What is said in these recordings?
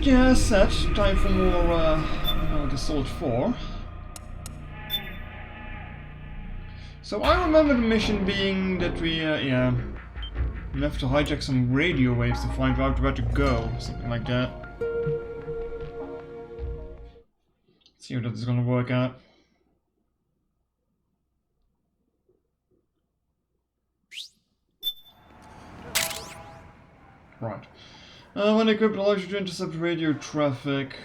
But yeah, as said, time for more Assault 4. So I remember the mission being that we have to hijack some radio waves to find out where to go, something like that. Let's see how that is gonna work out. Right. When equipped, it allows you to intercept radio traffic.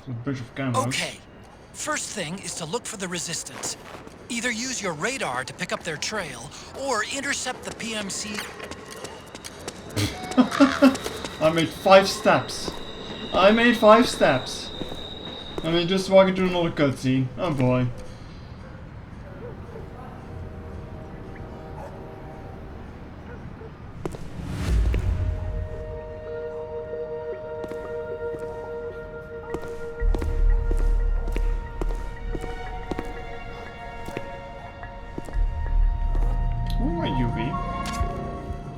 A bunch of cameras. Okay. First thing is to look for the resistance. Either use your radar to pick up their trail, or intercept the PMC. I made 5 steps. I made 5 steps. I mean, just walking through another cutscene. Oh boy.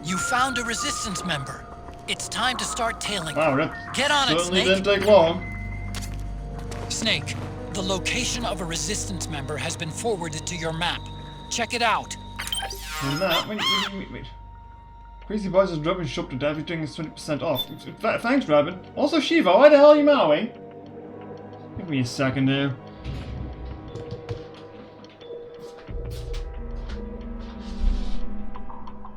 You found a resistance member. It's time to start tailing. Wow, that Get on it, certainly Snake. didn't take long. Snake, the location of a resistance member has been forwarded to your map. Check it out. The map? Wait. Crazy Boys is dropping shop to everything is 20% off. Thanks, Rabbit. Also, Shiva, why the hell are you mowing? Give me a second there.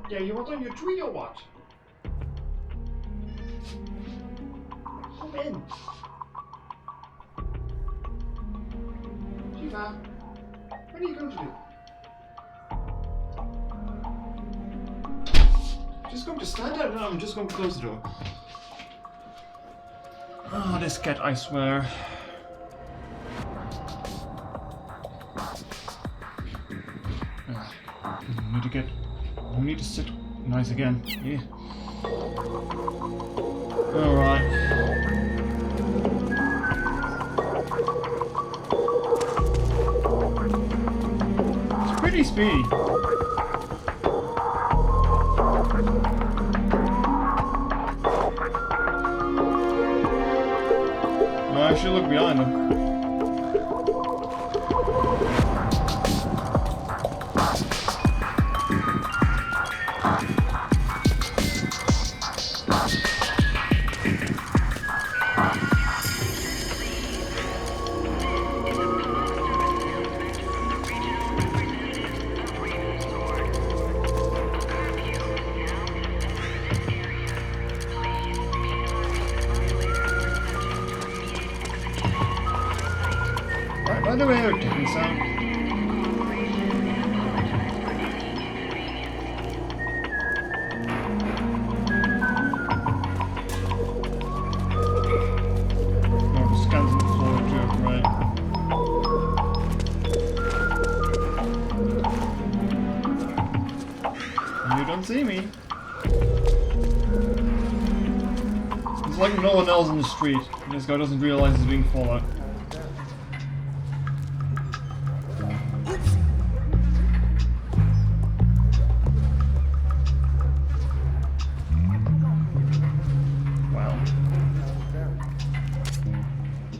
Yeah, you want on your tree or what? Come in. Shiva, what are you going to do? Just going to stand there? No, I'm just going to close the door. Oh, this cat, I swear. I need to sit nice again. Yeah. Alright. It's pretty speedy. No, I should look behind them. By the way, how different sound. Oh, the scans on the floor too, right. You don't see me. It's like no one else in the street. This guy doesn't realize he's being followed.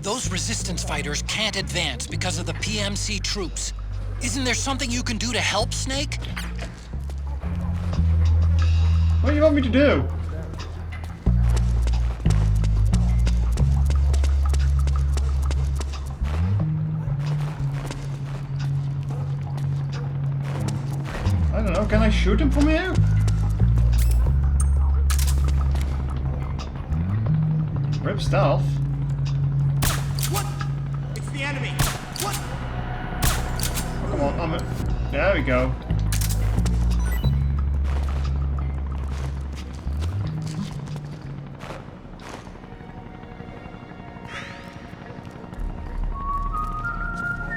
Those resistance fighters can't advance because of the PMC troops. Isn't there something you can do to help, Snake? What do you want me to do? I don't know, can I shoot him from here? Rip stealth. What? It's the enemy. What? Come on, there we go.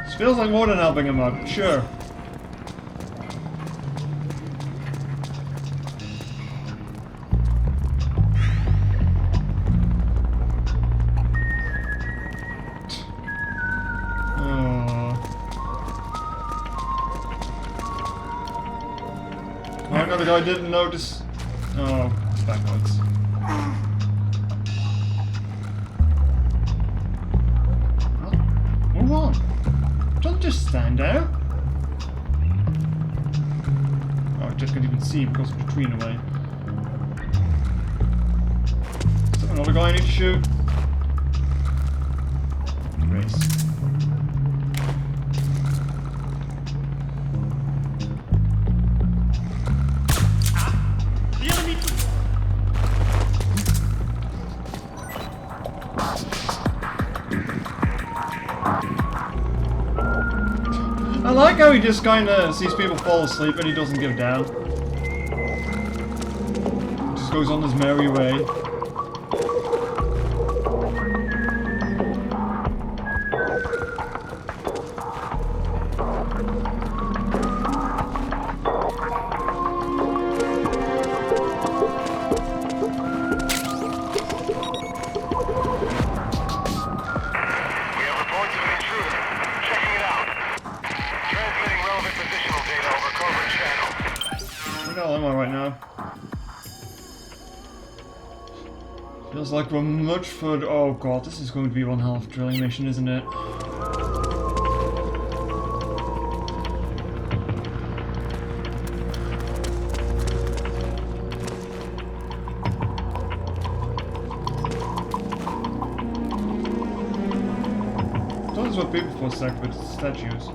This feels like more than helping him out, sure. I didn't notice. Oh. backwards. Well, move on. Don't just stand there. Oh, I just can't even see because of the tree in the way. Is there another guy I need to shoot? Race. I like how he just kind of sees people fall asleep and he doesn't give down. Just goes on his merry way. Right now. Feels like we're much further. Oh god, this is going to be one hell of a drilling mission, isn't it? Thought this were people for a sec with statues.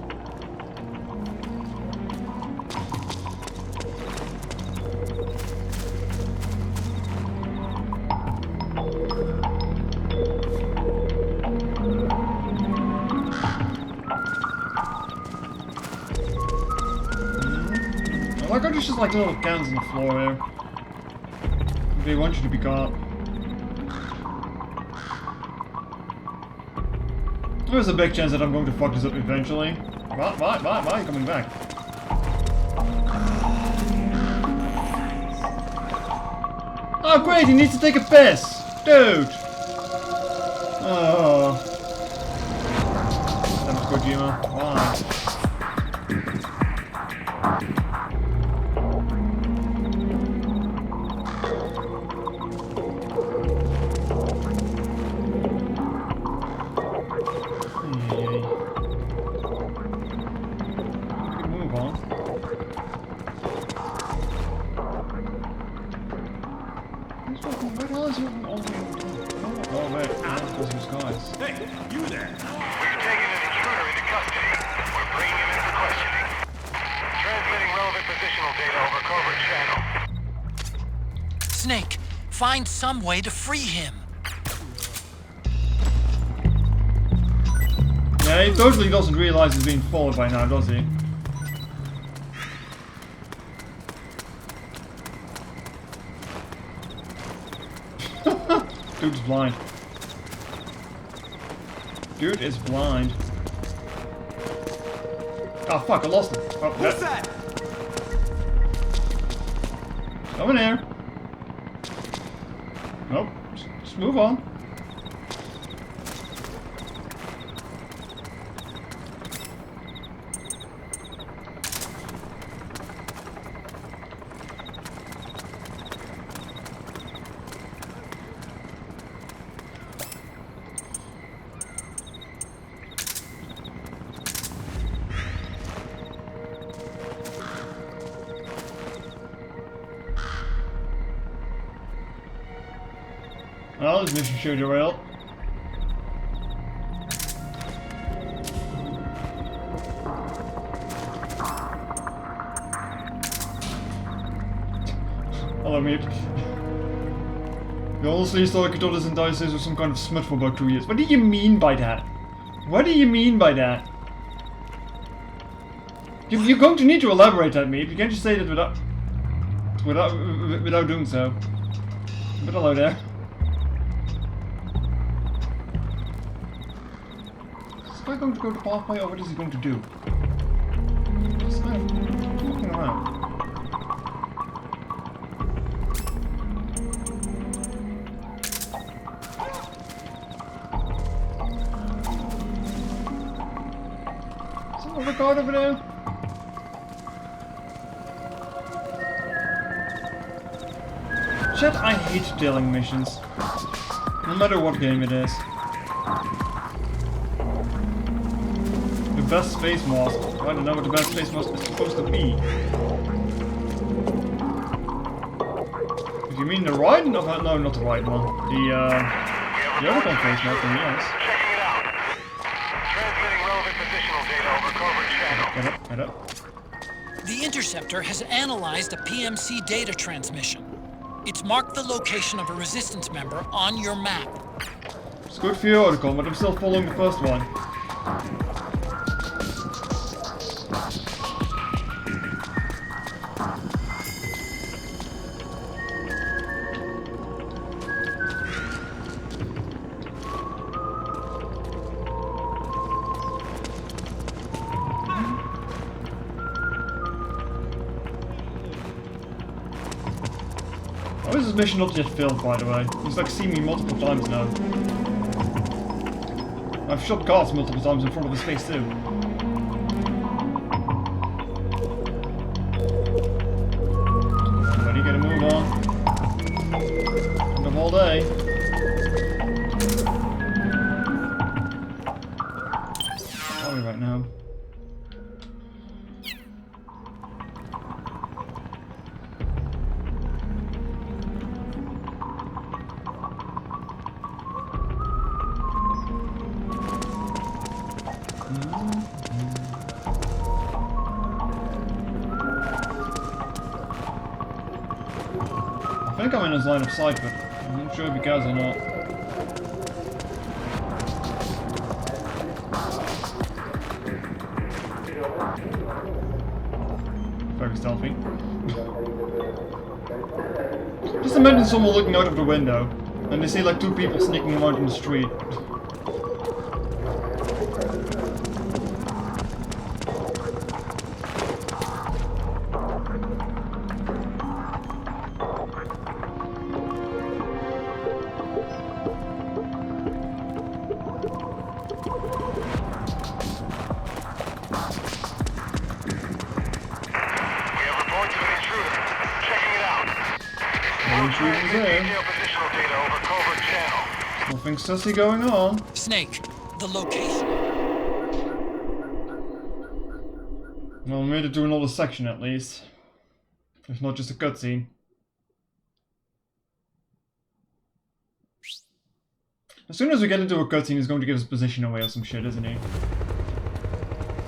I like how there's just like little cans on the floor here. They want you to be caught. There's a big chance that I'm going to fuck this up eventually. Why are you coming back? Oh great, he needs to take a piss! Dude! Oh. That was Kojima. Why? Hey, you there? We've taken an intruder into custody. We're bringing him in for questioning. Transmitting relevant positional data over covert channel. Snake, find some way to free him. Yeah, he totally doesn't realize he's being followed by now, does he? Dude's blind. Dude is blind. Oh fuck, I lost him. Oh, Who's that? Over there. Nope. Just move on. Well, this mission should derail. Hello, mate. You honestly thought I could do this entire series with some kind of smut for about 2 years. What do you mean by that? What do you mean by that? You're going to need to elaborate that, mate. You can't just say that without doing so. But hello there. Is this guy going to go the pathway, or what is he going to do? He's kind of looking around. Is there another guard over there? Chat, I hate tailing missions. No matter what game it is. The best space mask. I don't know what the best space mask is supposed to be. If you mean the right? No, not the right one. The other one face mask, then yes. Checking it out. Transmitting relevant positional data over covert channel. Get up. The interceptor has analyzed a PMC data transmission. It's marked the location of a resistance member on your map. It's good for your article, but I'm still following the first one. How is this mission not yet filled, by the way? He's like seen me multiple times now. I've shot cars multiple times in front of his face too. Everybody get a move on. End of all day. Where are we right now? I think I'm in his line of sight, but I'm not sure if he cares or not. Very stealthy. Just imagine someone looking out of the window, and they see like two people sneaking around in the street. Nothing sussy going on. Snake, the location. Well, we made it to another section at least. It's not just a cutscene. As soon as we get into a cutscene, he's going to give his position away or some shit, isn't he?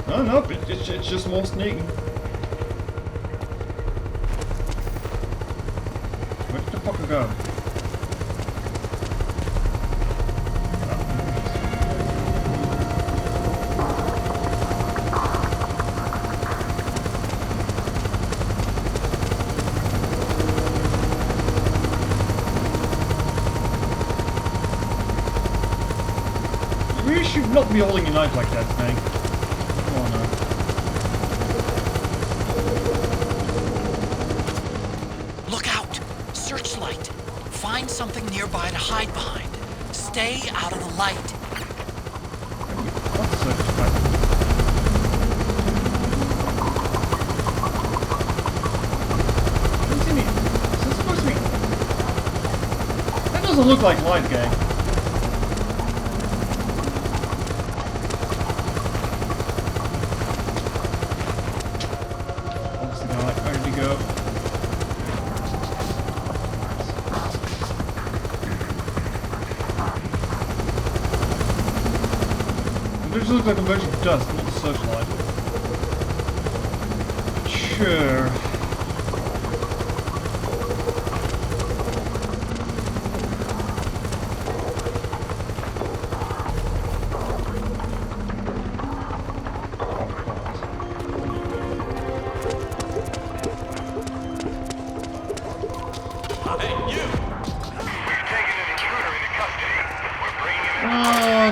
Oh, nope, it's just more sneaking. Where did the fucker go? You should not be holding your knife like that, Snake. Come on now. Look out! Searchlight. Find something nearby to hide behind. Stay out of the light. What searchlight? Don't see me. Is this supposed to be? That doesn't look like light, gang. It just looks like a bunch of dust, not a searchlight. Sure.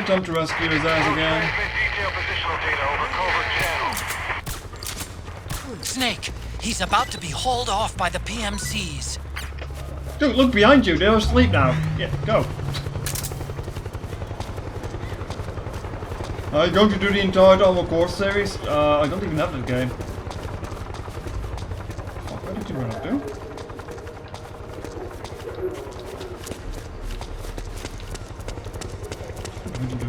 Attempt to rescue his ass again. Snake, he's about to be hauled off by the PMCs. Dude, look behind you. They're asleep now. Yeah, go. Are you going to do the entire Armor Core series? I don't even have that game. Fuck, where did you run up to?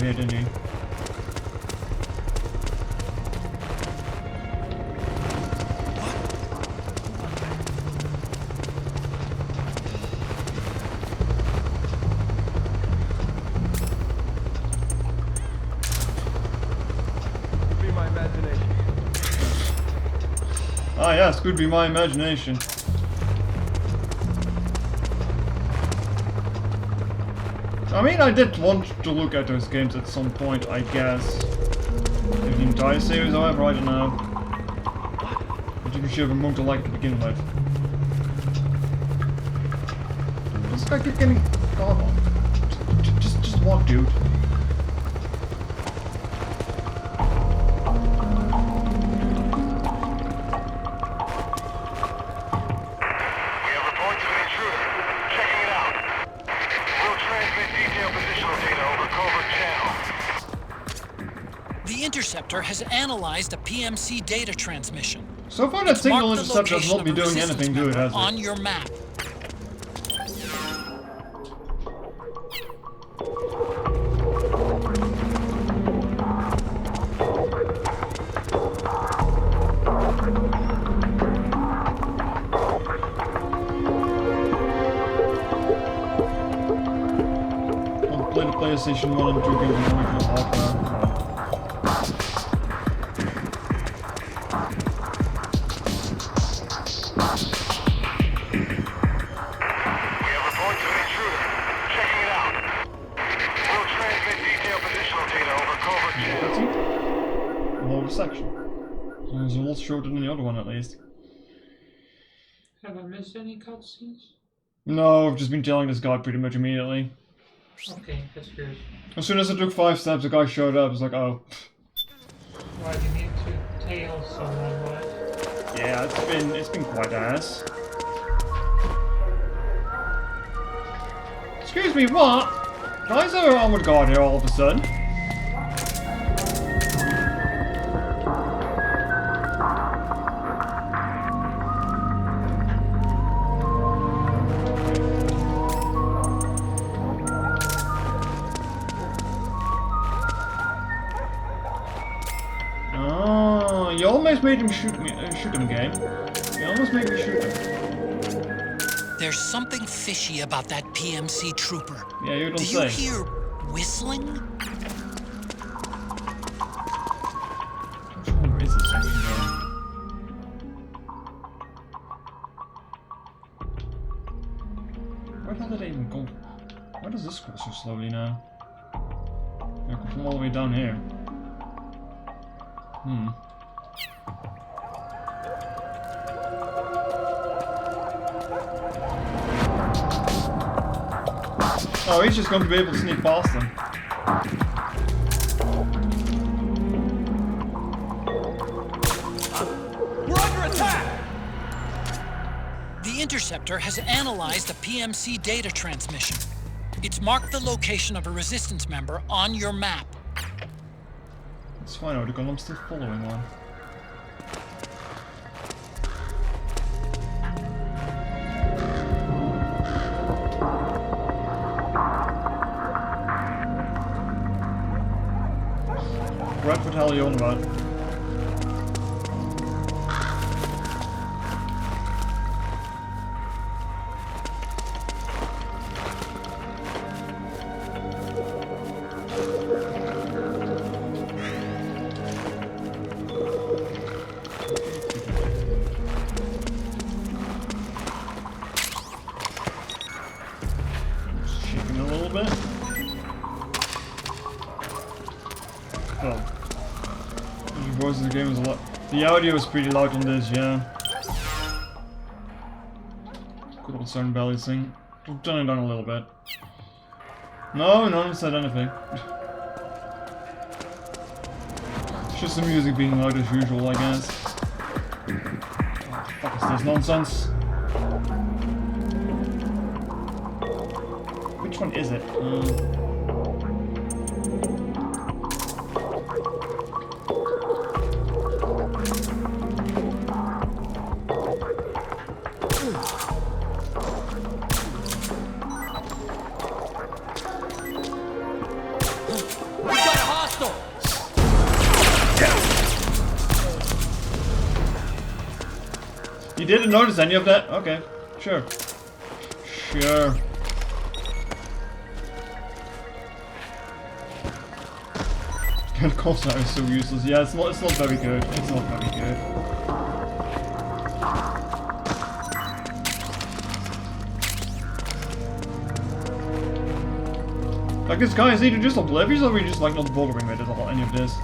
over here, didn't you? Ah yes, could be my imagination. I mean, I did want to look at those games at some point, I guess. Maybe the entire series, however, I don't know. Not even sure if I'm going to like it to begin with. This guy keep getting... God, just walk, dude. The interceptor has analyzed a PMC data transmission. So far, that It's single marked the interceptor has location not been of a doing resistance anything good, member has it? on your map. I'll play the PlayStation 1 and 2 games on the original hardware. Section. So it's a lot shorter than the other one, at least. Have I missed any cutscenes? No, I've just been telling this guy pretty much immediately. Okay, that's good. As soon as I took 5 steps, the guy showed up. I was like, oh. Why do you need to tail someone, what? Yeah, it's been quite ass. Excuse me, what? Why is there an armored guard here all of a sudden? You almost made him shoot him, game. You almost made me shoot him. There's something fishy about that PMC trooper. Yeah, you don't Do say. you hear whistling? Where is this section going? Where the hell did I even go? Why does this go so slowly now? I come from all the way down here. Oh, he's just going to be able to sneak past them. We're under attack! The interceptor has analyzed a PMC data transmission. It's marked the location of a resistance member on your map. Let's find out because I'm still following one. Brad, what the hell are you on about? Shaking a little bit. Oh. The voice of the game is a lot. The audio is pretty loud on this, yeah. Good old Sound Belly thing. Turn it down a little bit. No, no one said anything. It's just the music being loud as usual, I guess. What the fuck is this nonsense? Which one is it? You didn't notice any of that? Okay, sure. Sure. Of course that is so useless. Yeah, it's not very good. It's not very good. Like, this guy is either just oblivious or he's just like not bothering with it or any of this.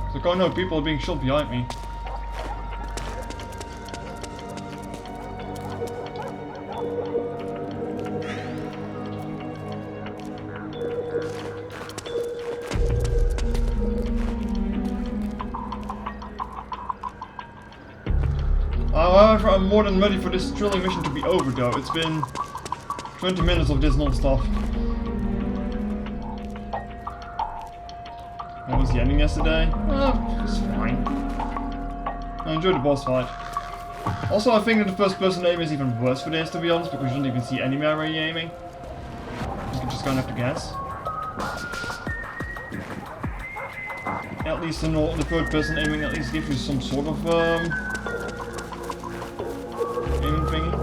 It's like, oh no, people are being shot behind me. However, I'm more than ready for this thrilling mission to be over though. It's been 20 minutes of this non-stop. What was the ending yesterday? It's fine. I enjoyed the boss fight. Also, I think that the first person aim is even worse for this, to be honest, because you don't even see anywhere where you're aiming. You can just kind of have to guess. At least the third person aiming at least gives you some sort of aiming thingy.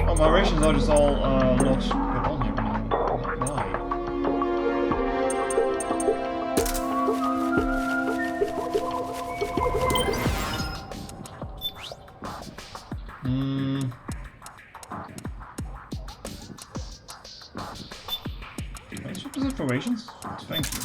Oh, my rations are just all not put on here anymore. Why? Can I swap this out for rations? Thank you.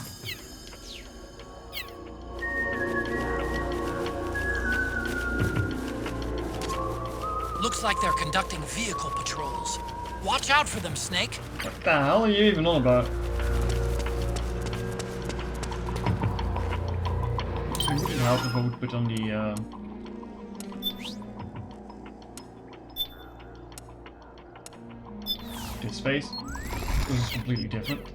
Looks like they're conducting vehicle patrols. Watch out for them, Snake. What the hell are you even on about? It would help if I would put on the this face. This is completely different.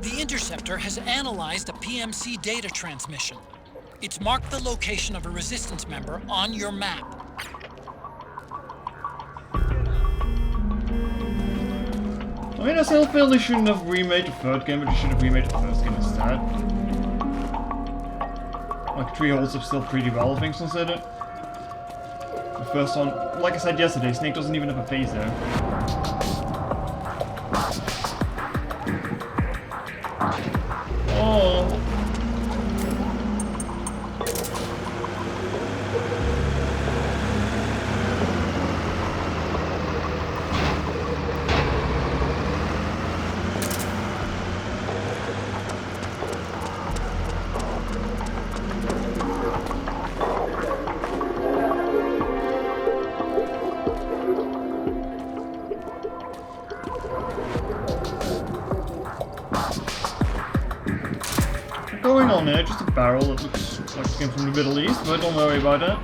The interceptor has analyzed a PMC data transmission. It's marked the location of a resistance member on your map. I mean, I still feel they shouldn't have remade the third game, but they should have remade the first game instead. Like, 3 holes are still pretty well, things considered. The first one, like I said yesterday, Snake doesn't even have a face there. Oh. Going on there, just a barrel that looks like it came from the Middle East, but don't worry about that.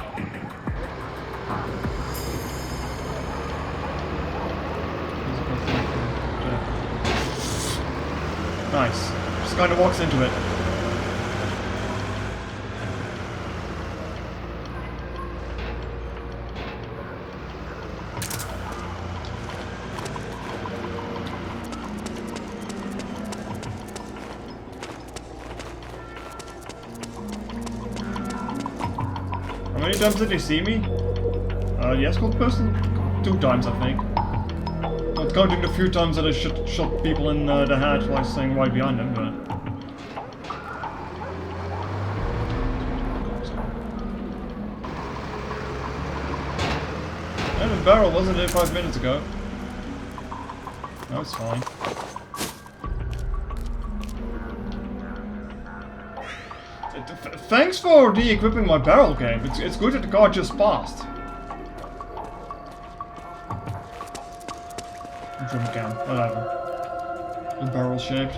Nice. Just kind of walks into it. How many times did they see me? The escort person? 2 times, I think. Not counting the few times that I shot people in the head while staying right behind them, but... And the barrel wasn't there 5 minutes ago. No, it's fine. Thanks for de-equipping my barrel game. It's good that the car just passed. Drum cam, whatever. The barrel shaped.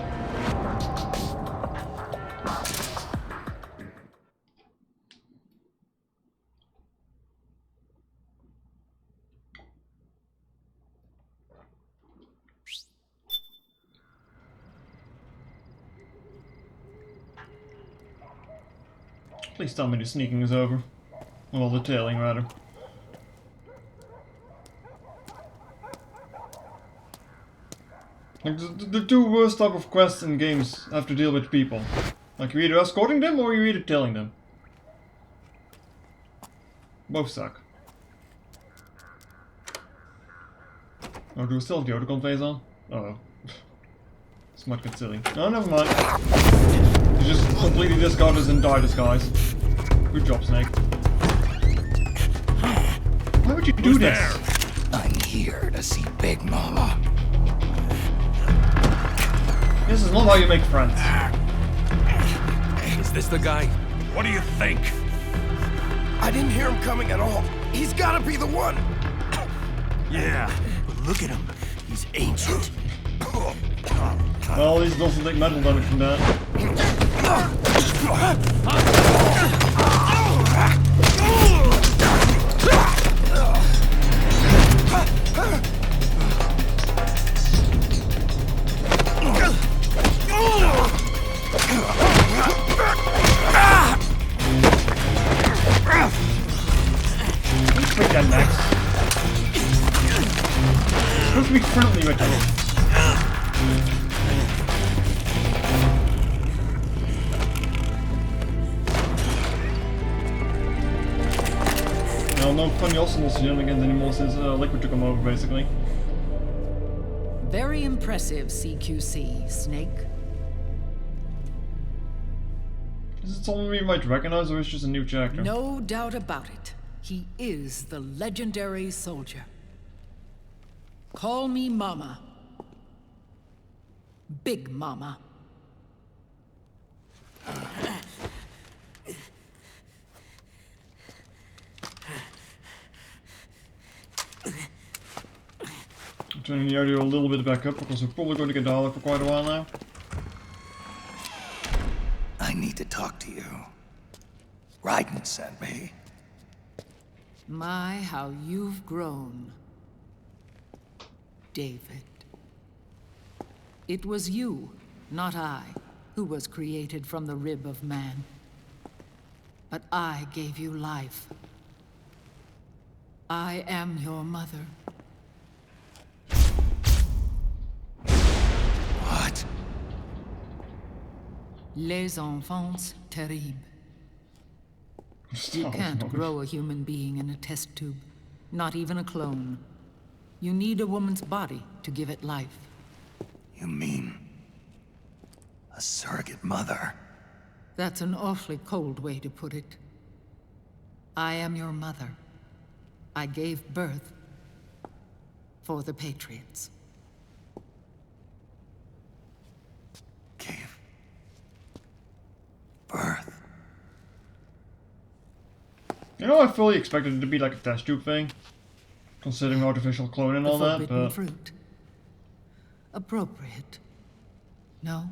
Please tell me the sneaking is over. Well, the tailing, rather. Like, the two worst type of quests in games have to deal with people. Like, you're either escorting them or you're either tailing them. Both suck. Oh, do we still have the Oticon phase on? Uh oh. This might get silly. No, never mind. You just completely discard his entire disguise. Good job, Snake. Why would you do this? I'm here to see Big Mama. This is not how you make friends. Is this the guy? What do you think? I didn't hear him coming at all. He's gotta be the one. Yeah, but look at him. He's ancient. Well, at least it doesn't take metal damage from that. Let's take that next. It's supposed to be friendly with you. Well, no funny Oscillus shenanigans anymore since Liquid took him over, basically. Very impressive, CQC, Snake. Is it someone we might recognize, or is it just a new chapter? No doubt about it. He is the legendary soldier. Call me Mama. Big Mama. I'm turning the audio a little bit back up because we're probably going to get dialogue for quite a while now. I need to talk to you. Raiden sent me. My, how you've grown. David. It was you, not I, who was created from the rib of man. But I gave you life. I am your mother. What? Les enfants terribles. You can't grow a human being in a test tube. Not even a clone. You need a woman's body to give it life. You mean... a surrogate mother? That's an awfully cold way to put it. I am your mother. I gave birth for the Patriots. Gave... birth? You know, I fully expected it to be like a test tube thing. Considering artificial clone and all The that, forbidden but... fruit. Appropriate. No?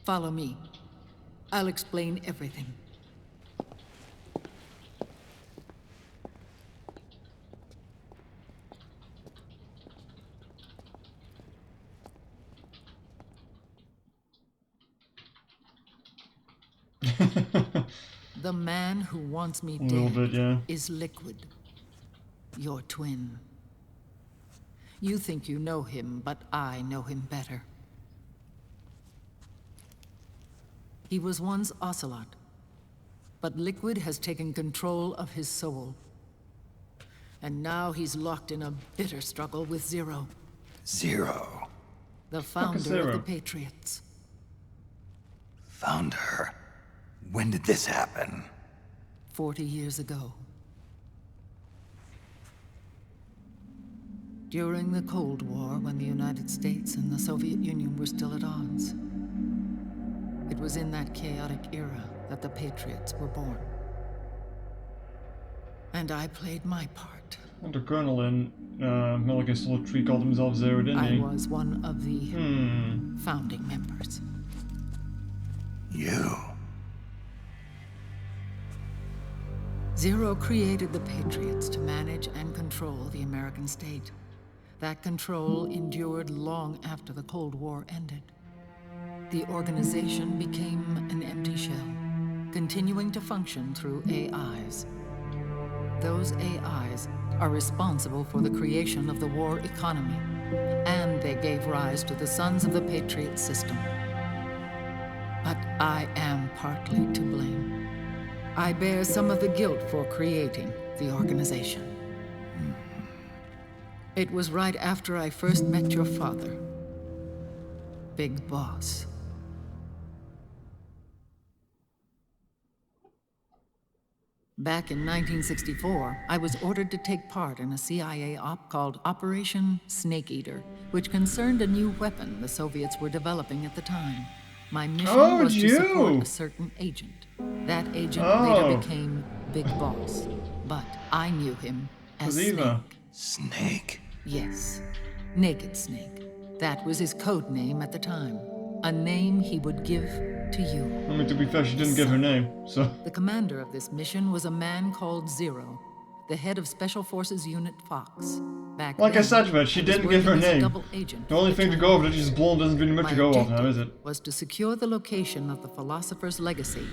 Follow me. I'll explain everything. The man who wants me little dead bit, yeah. is Liquid, your twin. You think you know him, but I know him better. He was once Ocelot, but Liquid has taken control of his soul. And now he's locked in a bitter struggle with Zero, Zero. the founder of Zero? the Patriots. Found her. When did this happen? 40 years ago. During the Cold War, when the United States and the Soviet Union were still at odds. It was in that chaotic era that the Patriots were born. And I played my part. And the Colonel in Metal Gear Solid 3 called himself Zero, didn't I he? was one of the founding members. You. Zero created the Patriots to manage and control the American state. That control endured long after the Cold War ended. The organization became an empty shell, continuing to function through AIs. Those AIs are responsible for the creation of the war economy, and they gave rise to the Sons of the Patriots system. But I am partly to blame. I bear some of the guilt for creating the organization. It was right after I first met your father, Big Boss. Back in 1964, I was ordered to take part in a CIA op called Operation Snake Eater, which concerned a new weapon the Soviets were developing at the time. My mission was to support a certain agent. That agent later became Big Boss, but I knew him as Snake. Snake? Yes, Naked Snake. That was his code name at the time. A name he would give to you. I mean, to be fair, she didn't give her name, so... The commander of this mission was a man called Zero, the head of Special Forces Unit Fox. Back like then, I said, but she didn't give her name. The only thing to go over that she's blonde isn't really much to go off now, is it? Was to secure the location of the Philosopher's Legacy,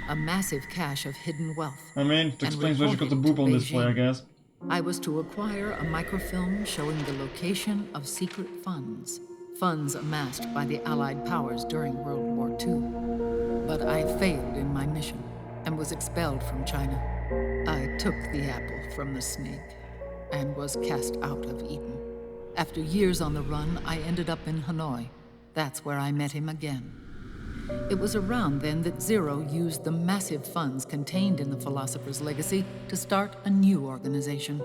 a massive cache of hidden wealth. I mean, it explains why she got the boob on display, I guess. I was to acquire a microfilm showing the location of secret funds. Funds amassed by the Allied powers during World War II. But I failed in my mission and was expelled from China. I took the apple from the snake and was cast out of Eden. After years on the run, I ended up in Hanoi. That's where I met him again. It was around then that Zero used the massive funds contained in the Philosopher's Legacy to start a new organization,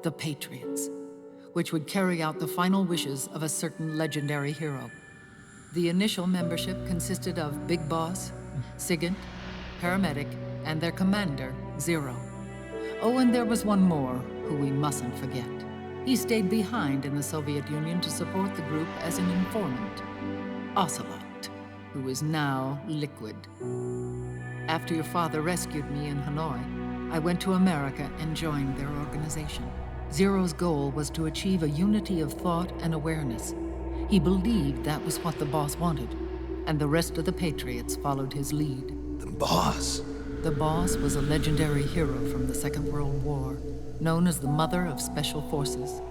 the Patriots, which would carry out the final wishes of a certain legendary hero. The initial membership consisted of Big Boss, Sigint, Paramedic, and their commander, Zero. Oh, and there was one more who we mustn't forget. He stayed behind in the Soviet Union to support the group as an informant, Ocelot, who is now Liquid. After your father rescued me in Hanoi, I went to America and joined their organization. Zero's goal was to achieve a unity of thought and awareness. He believed that was what the boss wanted, and the rest of the Patriots followed his lead. The boss? The boss was a legendary hero from the Second World War, known as the Mother of Special Forces.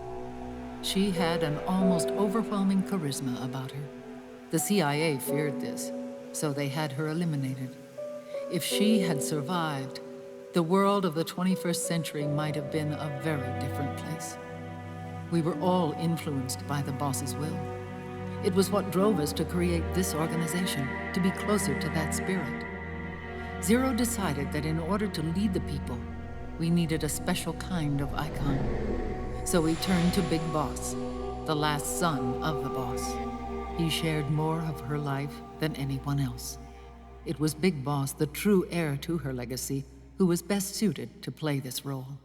She had an almost overwhelming charisma about her. The CIA feared this, so they had her eliminated. If she had survived, the world of the 21st century might have been a very different place. We were all influenced by the boss's will. It was what drove us to create this organization, to be closer to that spirit. Zero decided that in order to lead the people, we needed a special kind of icon. So we turned to Big Boss, the last son of the boss. He shared more of her life than anyone else. It was Big Boss, the true heir to her legacy, who was best suited to play this role.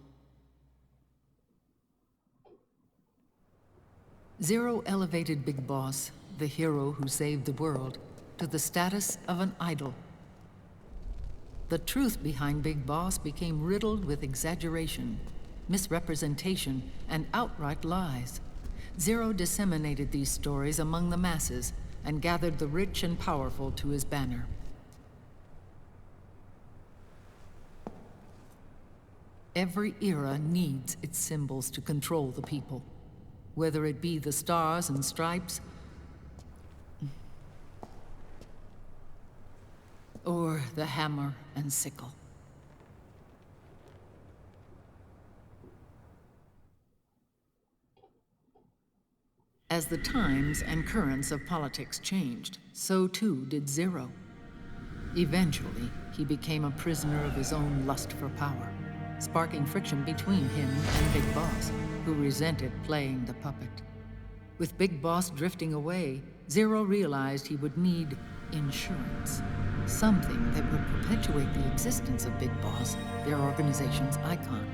Zero elevated Big Boss, the hero who saved the world, to the status of an idol. The truth behind Big Boss became riddled with exaggeration, misrepresentation, and outright lies. Zero disseminated these stories among the masses and gathered the rich and powerful to his banner. Every era needs its symbols to control the people, whether it be the stars and stripes, or the hammer and sickle. As the times and currents of politics changed, so too did Zero. Eventually, he became a prisoner of his own lust for power, sparking friction between him and Big Boss, who resented playing the puppet. With Big Boss drifting away, Zero realized he would need insurance. Something that would perpetuate the existence of Big Boss, their organization's icon.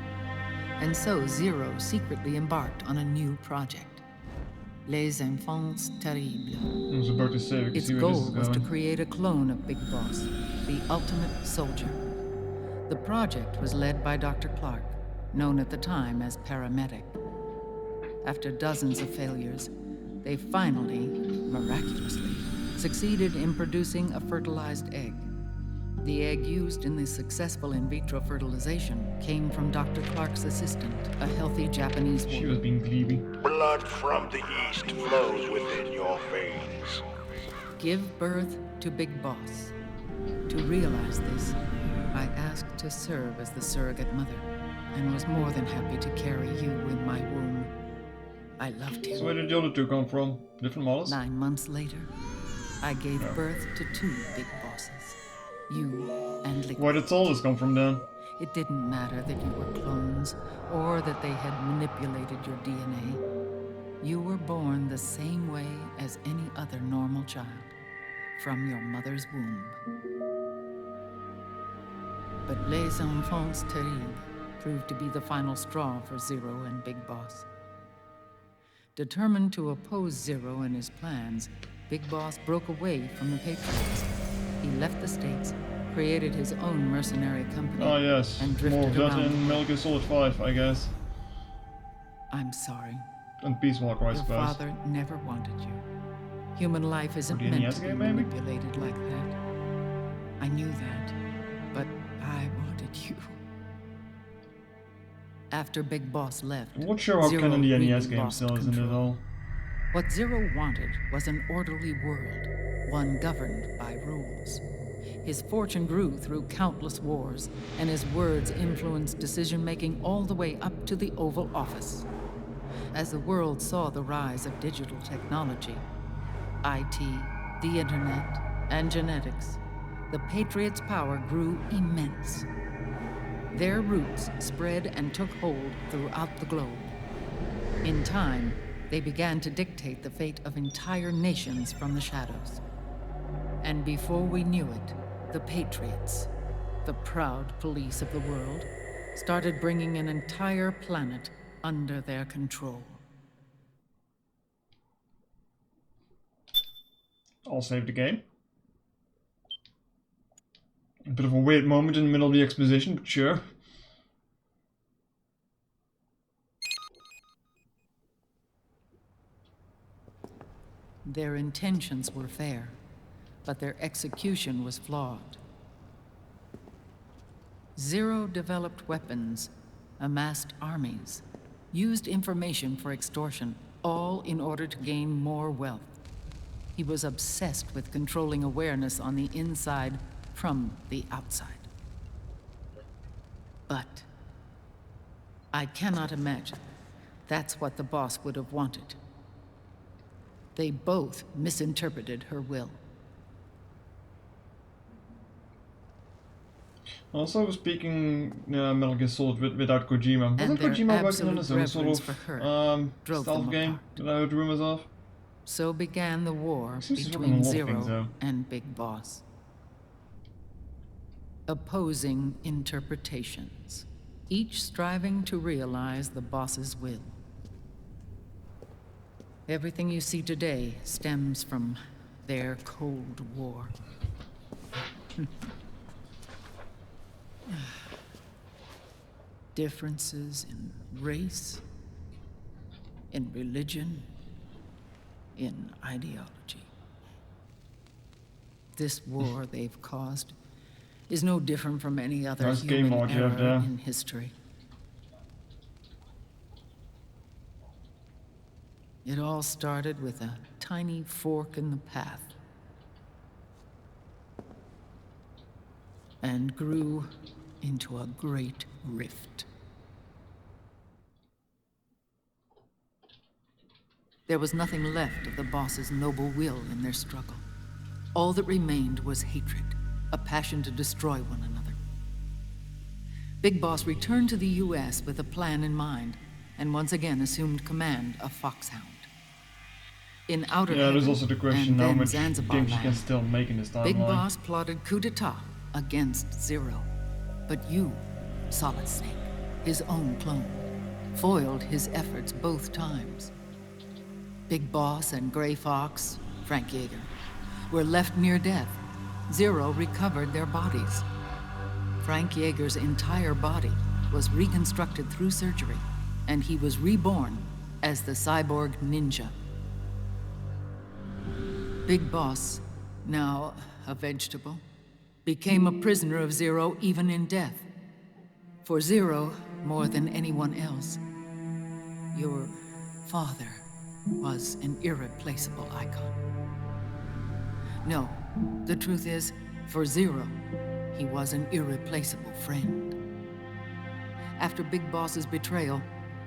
And so Zero secretly embarked on a new project. Les Enfants Terribles. I was about to say, we can Its see where this goal is was to going. create a clone of Big Boss, the ultimate soldier. The project was led by Dr. Clark, known at the time as Paramedic. After dozens of failures, they finally, miraculously, succeeded in producing a fertilized egg. The egg used in the successful in vitro fertilization came from Dr. Clark's assistant, a healthy Japanese She woman. was being gloomy. Blood from the east flows within your veins. Give birth to Big Boss. To realize this, I asked to serve as the surrogate mother, and was more than happy to carry you in my womb. I loved him. So where did the other two come from? Different models? 9 months later, I gave birth to 2 big bosses. You and Liquid. Where did all this come from then? It didn't matter that you were clones, or that they had manipulated your DNA. You were born the same way as any other normal child, from your mother's womb. But Les Enfants Terribles proved to be the final straw for Zero and Big Boss. Determined to oppose Zero and his plans, Big Boss broke away from the Patriots. He left the States, created his own mercenary company, Oh yes, and more drifted of that around. in Metal Gear Solid 5, I guess. I'm sorry. And Peace Walker, I Your suppose. father never wanted you. Human life isn't the meant NES to be game, maybe? manipulated like that. I knew that, but I wanted you. After Big Boss left, I'm not sure how Zero canon the really NES game lost still is in it control. all. What Zero wanted was an orderly world, one governed by rules. His fortune grew through countless wars, and his words influenced decision-making all the way up to the Oval Office. As the world saw the rise of digital technology, IT, the internet, and genetics, the Patriots' power grew immense. Their roots spread and took hold throughout the globe. In time, they began to dictate the fate of entire nations from the shadows. And before we knew it, the Patriots, the proud police of the world, started bringing an entire planet under their control. I'll save the game. A bit of a weird moment in the middle of the exposition, but sure. Their intentions were fair, but their execution was flawed. Zero developed weapons, amassed armies, used information for extortion, all in order to gain more wealth. He was obsessed with controlling awareness on the inside from the outside. But I cannot imagine that's what the boss would have wanted. They both misinterpreted her will. Also, speaking Metal Gear Solid without Kojima, And wasn't their Kojima working on his own absolute sort reverence of for her drove stealth them game apart. that I heard rumors of? So began the war Seems to be working on between a lot of Zero things, though. and Big Boss. Opposing interpretations, each striving to realize the boss's will. Everything you see today stems from their Cold War. Differences in race, in religion, in ideology. This war they've caused is no different from any other Nice game human mode you have error there. in history. It all started with a tiny fork in the path and grew into a great rift. There was nothing left of the boss's noble will in their struggle. All that remained was hatred, a passion to destroy one another. Big Boss returned to the US with a plan in mind, and once again assumed command of Foxhound. In Outer Yeah, there's Heaven also the question and how then much Zanzibar games you can land, still make in this Big timeline. Boss plotted coup d'etat against Zero. But you, Solid Snake, his own clone, foiled his efforts both times. Big Boss and Gray Fox, Frank Yeager, were left near death. Zero recovered their bodies. Frank Yeager's entire body was reconstructed through surgery, and he was reborn as the cyborg ninja. Big Boss, now a vegetable, became a prisoner of Zero even in death. For Zero, more than anyone else, your father was an irreplaceable icon. No, the truth is, for Zero, he was an irreplaceable friend. After Big Boss's betrayal,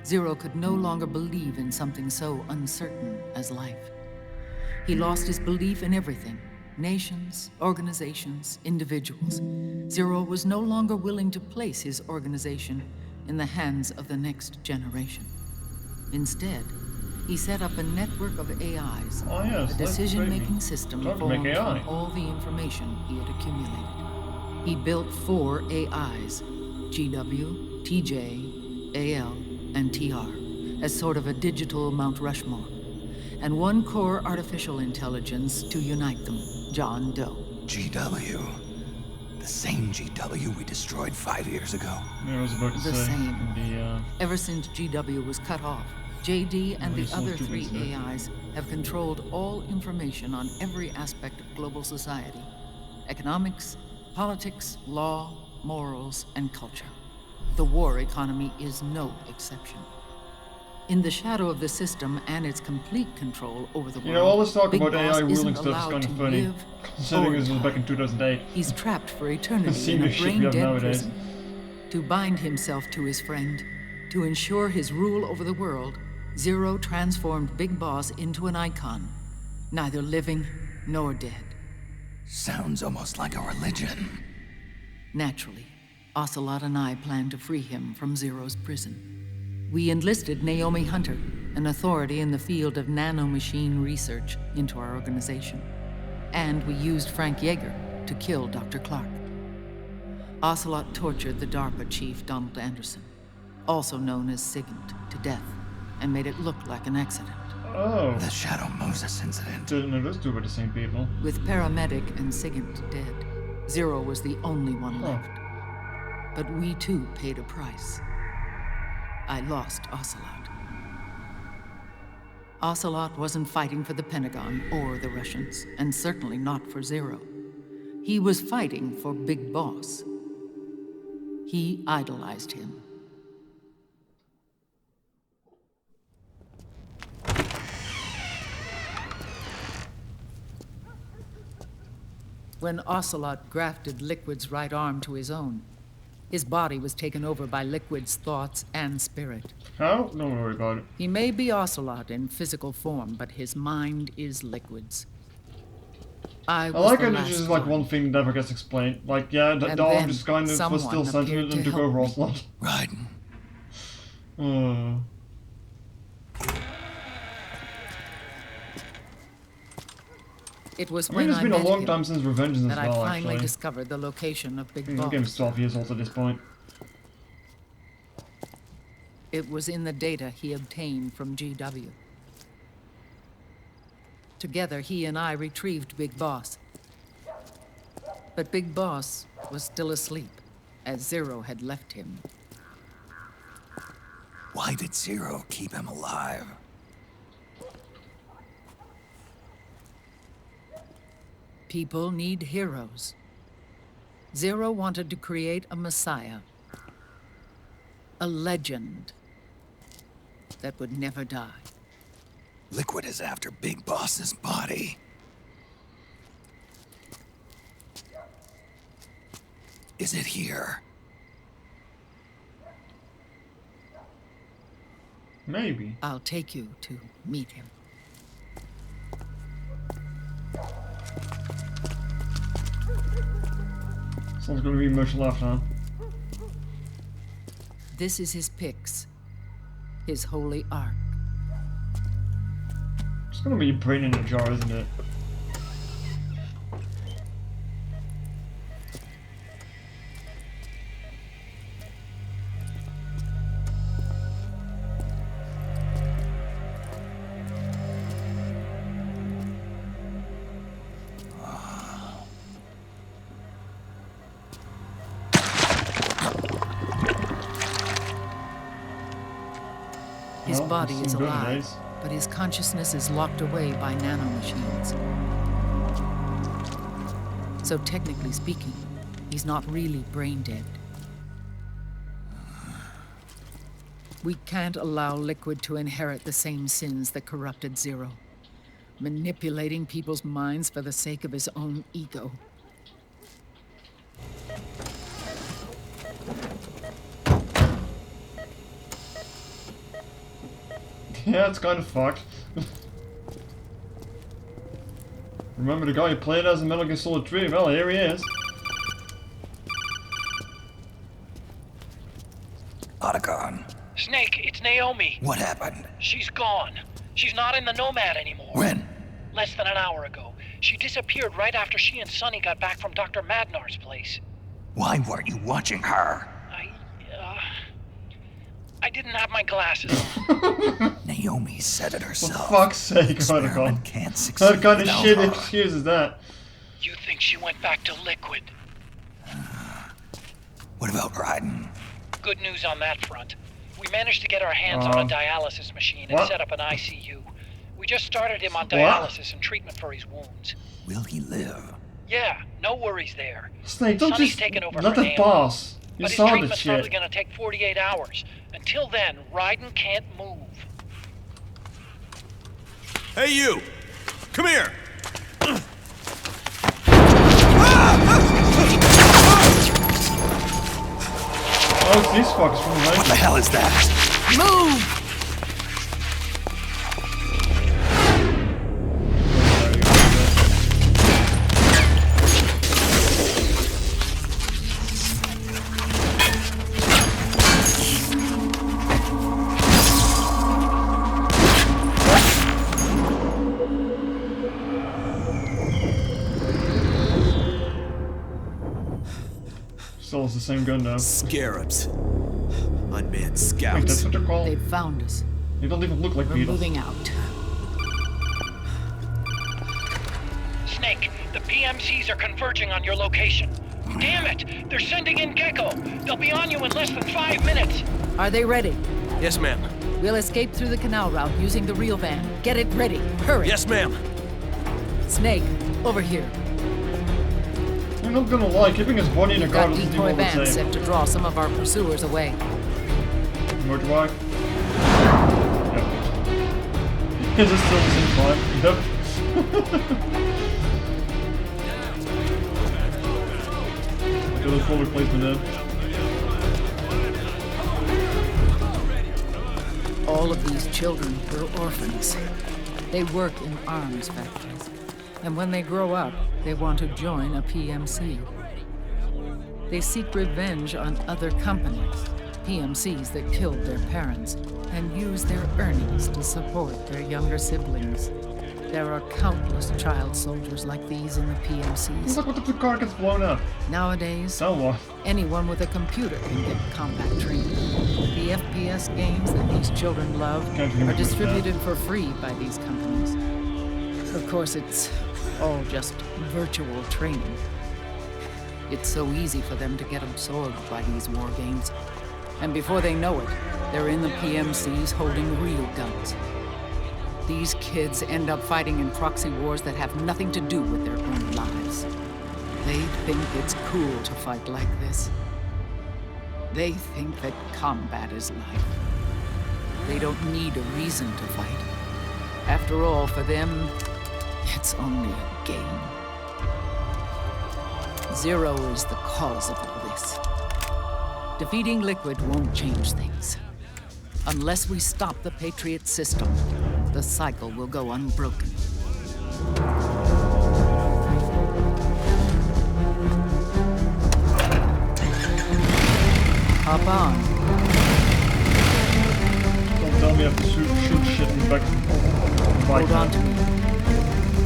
Zero could no longer believe in something so uncertain as life. He lost his belief in everything. Nations, organizations, individuals. Zero was no longer willing to place his organization in the hands of the next generation. Instead, he set up a network of AIs, Oh yes, a decision-making system Time to make formed AI. from all the information he had accumulated. He built 4 AIs, GW, TJ, AL, and TR, as sort of a digital Mount Rushmore, and 1 core artificial intelligence to unite them, John Doe. GW. The same GW we destroyed 5 years ago. Yeah, I was about to The say. same. Ever since GW was cut off, JD and the so other stupid, 3 isn't it? AIs have controlled all information on every aspect of global society. Economics, politics, law, morals, and culture. The war economy is no exception. In the shadow of the system and its complete control over the world, You know, all this talk Big about Boss AI ruling isn't stuff is allowed kind to of funny. live Considering or this was die. back in 2008. He's trapped for eternity in Senior a shit we have brain-dead nowadays. prison. To bind himself to his friend, to ensure his rule over the world, Zero transformed Big Boss into an icon, neither living nor dead. Sounds almost like a religion. Naturally, Ocelot and I planned to free him from Zero's prison. We enlisted Naomi Hunter, an authority in the field of nanomachine research, into our organization. And we used Frank Yeager to kill Dr. Clark. Ocelot tortured the DARPA chief, Donald Anderson, also known as Sigint, to death, and made it look like an accident. Oh. The Shadow Moses incident. Didn't know those two were the same people. With Paramedic and Sigint dead, Zero was the only one left. But we too paid a price. I lost Ocelot. Ocelot wasn't fighting for the Pentagon or the Russians, and certainly not for Zero. He was fighting for Big Boss. He idolized him. When Ocelot grafted Liquid's right arm to his own, his body was taken over by Liquid's thoughts and spirit. How? Don't worry about it. He may be Ocelot in physical form, but his mind is Liquid's. I like the how last this is like one. one thing that never gets explained. Like, yeah, the And dog then just kind of was someone still sentient appeared and to took over help Ocelot. Raiden. It was I mean, when it's I been a met long him time since Revengeance as that I well, finally actually. discovered the location of Big The Boss. game's 12 years old at this point. It was in the data he obtained from GW. Together, he and I retrieved Big Boss. But Big Boss was still asleep, as Zero had left him. Why did Zero keep him alive? People need heroes. Zero wanted to create a messiah. A legend that would never die. Liquid is after Big Boss's body. Is it here? Maybe. I'll take you to meet him. Someone's gonna be much left, huh? This is his pyx, his holy ark. It's gonna be a brain in a jar, isn't it? His body is Some good alive, days. but his consciousness is locked away by nanomachines. So technically speaking, he's not really brain dead. We can't allow Liquid to inherit the same sins that corrupted Zero. Manipulating people's minds for the sake of his own ego. Yeah, it's kind of fucked. Remember the guy who played as in Metal Gear Solid 3? Well, here he is. Otacon, Snake, it's Naomi. what happened? She's gone. She's not in the Nomad anymore. When? Less than an hour ago. She disappeared right after she and Sonny got back from Dr. Madnar's place. Why weren't you watching her? I didn't have my glasses on. Naomi said it For herself. fuck's sake, Experiment Otacon. can't succeed What kind of without shit her. excuse is that? You think she went back to Liquid? What about Raiden? Good news on that front. We managed to get our hands on a dialysis machine and what? set up an ICU. We just started him on dialysis and treatment for his wounds. Will he live? Yeah, no worries there. Snake, don't Sonny's just taken over let for it Naomi. pass. You But his saw the treatment's probably shit. gonna take 48 hours. Until then, Raiden can't move. Hey, you! Come here! Oh, it's these fuckers from What the behind. hell is that? Move! Still has the same gun though. Scarabs. Unmanned Wait, that's scouts. what they're called? They've found us. They don't even look like We're beetles. moving out. Snake, the PMCs are converging on your location. Damn it! They're sending in Gecko! They'll be on you in less than 5 minutes! Are they ready? Yes, ma'am. We'll escape through the canal route using the real van. Get it ready. Hurry. Yes, ma'am. Snake, over here. I'm not gonna lie, keeping his body in a We've car got doesn't do decoy all the vans same. set to draw some of our pursuers away. More drive. Yep. Is it still the same climb? Yep. Look at this full replacement then. All of these children were orphans. They work in arms factories. And when they grow up, they want to join a PMC. They seek revenge on other companies, PMCs that killed their parents, and use their earnings to support their younger siblings. There are countless child soldiers like these in the PMCs. Look, what if the car gets blown up? Nowadays, Now what? anyone with a computer can get combat training. The FPS games that these children love Can't do are much with distributed for free by these companies. Of course, it's all just virtual training. It's so easy for them to get absorbed by these war games. And before they know it, they're in the PMCs holding real guns. These kids end up fighting in proxy wars that have nothing to do with their own lives. They think it's cool to fight like this. They think that combat is life. They don't need a reason to fight. After all, for them, it's only a game. Zero is the cause of all this. Defeating Liquid won't change things. Unless we stop the Patriot system, the cycle will go unbroken. Hop on. Don't tell me I have to shoot shit in the back of the bike. Hold on to me.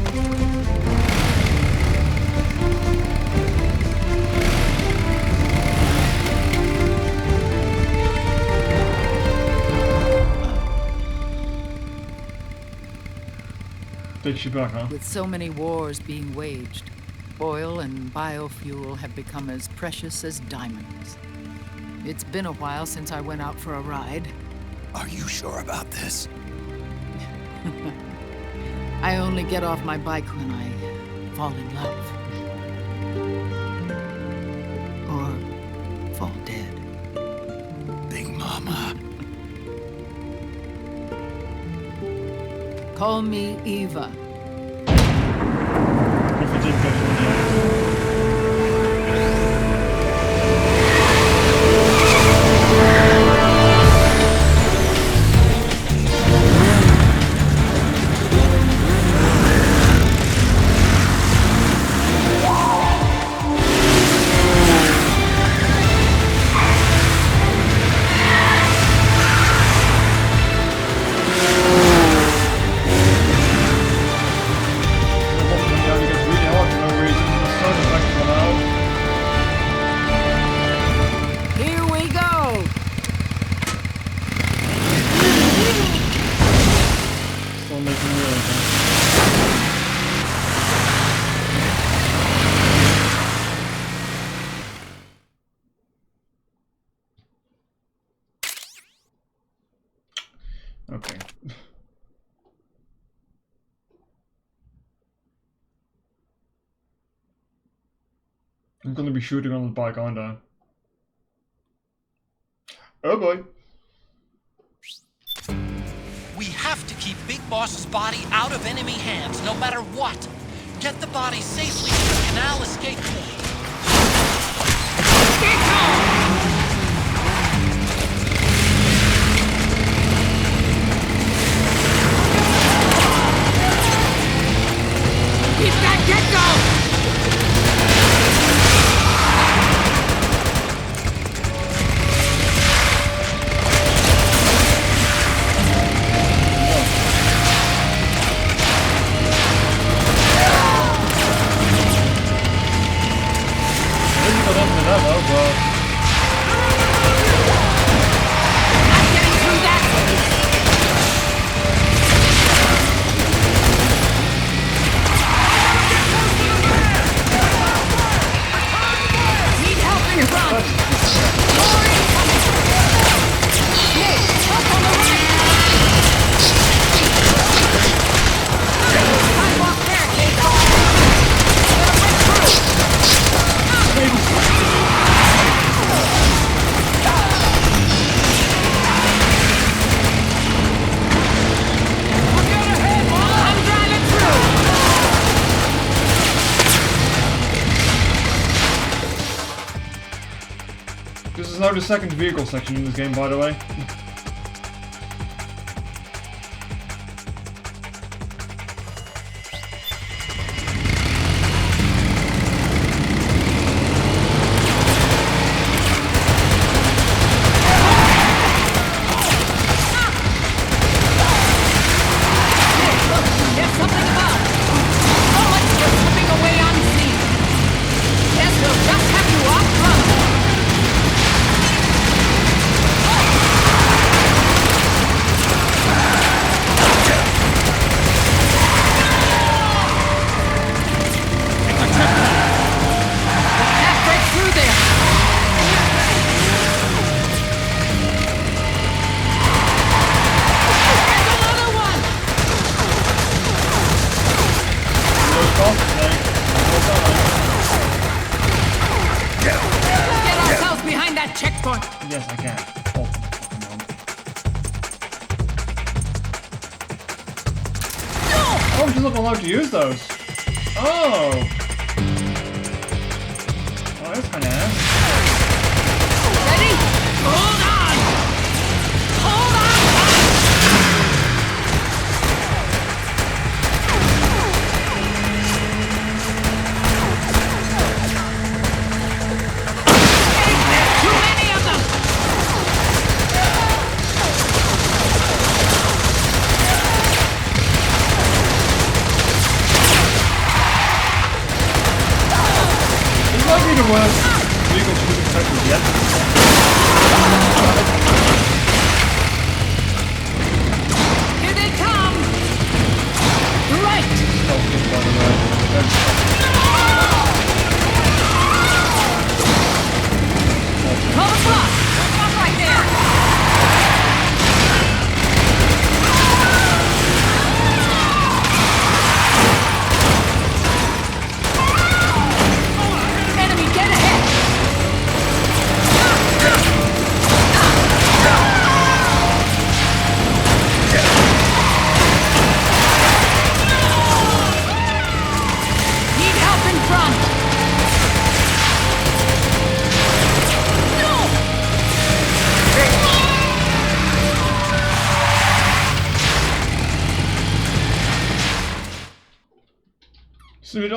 Takes you back, huh? With so many wars being waged, oil and biofuel have become as precious as diamonds. It's been a while since I went out for a ride. Are you sure about this? I only get off my bike when I fall in love. Or fall dead. Big Mama. Call me Eva. If you did get one, yeah. Here we go! Still making me really okay. I'm gonna be shooting on the bike, aren't I? Oh boy. We have to keep Big Boss's body out of enemy hands, no matter what. Get the body safely to the canal escape point. Keep that get-go! This is now the second vehicle section in this game, by the way. There's something above! Oh, let's get slipping away unseen! Yes, we'll just have you off front! Halfway through there! There's another one! Get ourselves behind that checkpoint! Yes, I can. Oh, oh, I'm just not allowed to use those. Oh. Oh, that's kind of ass. Ready? Hold on! Hold on! There's too many of them! This might be the worst vehicle shooting section yet. Here they come! Right! Stealth game, by the way. Call the clock! Stop right there!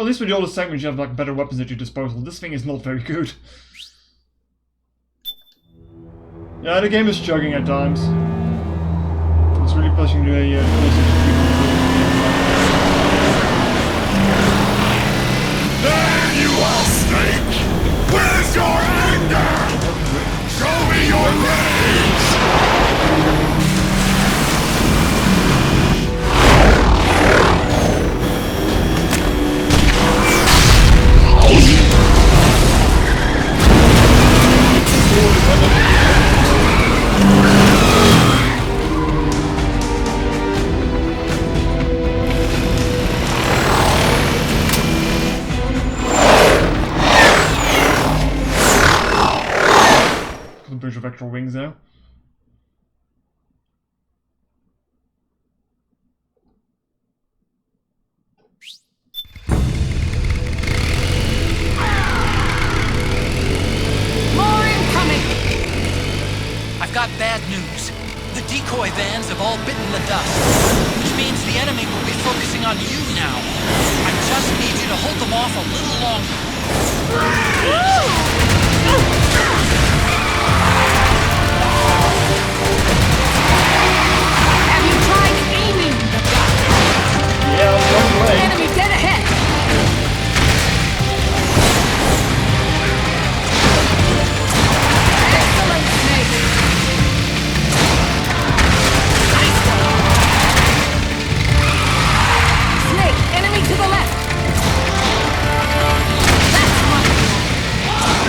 at least with the older segments you have like better weapons at your disposal. This thing is not very good. Yeah, the game is chugging at times. It's really pushing the There you are, Snake! Where's your anger? Show me your rage! A bunch of extra wings there. More incoming! I've got bad news. The decoy vans have all bitten the dust, which means the enemy will be focusing on you now. I just need you to hold them off a little longer. Have you tried aiming the gun? Yeah, I was going away. Enemy dead ahead! Excellent, Snake! Nice one. Snake, enemy to the left! That's wonderful!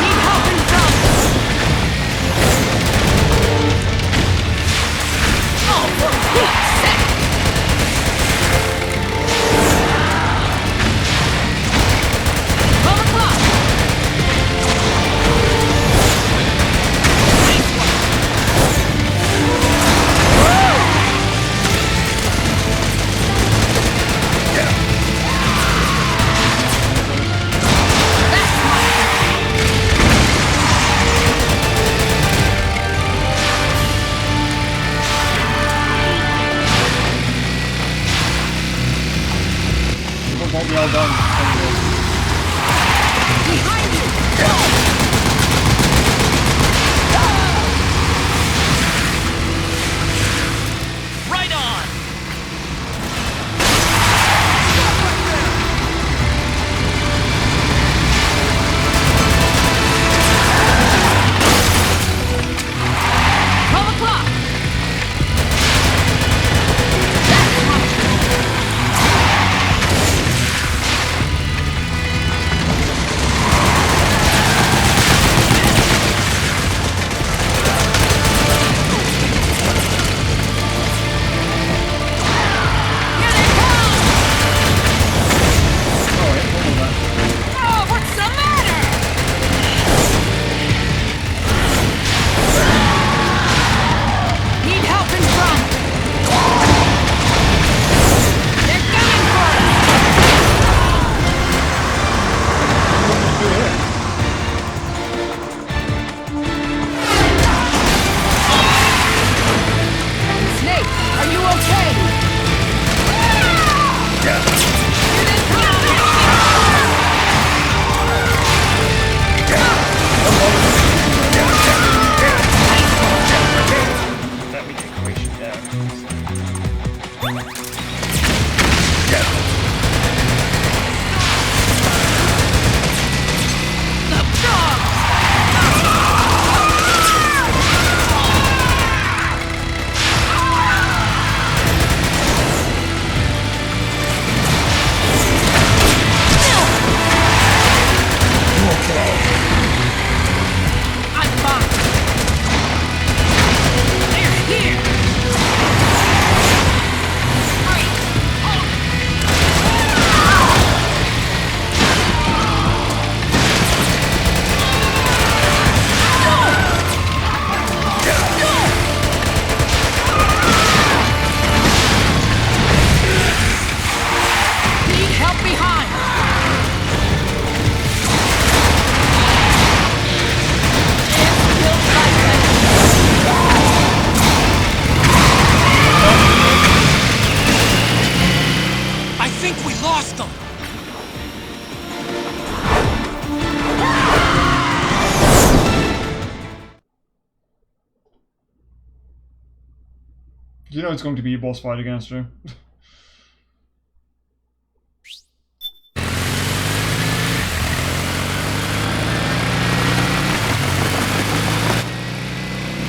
You know it's going to be a boss fight against her.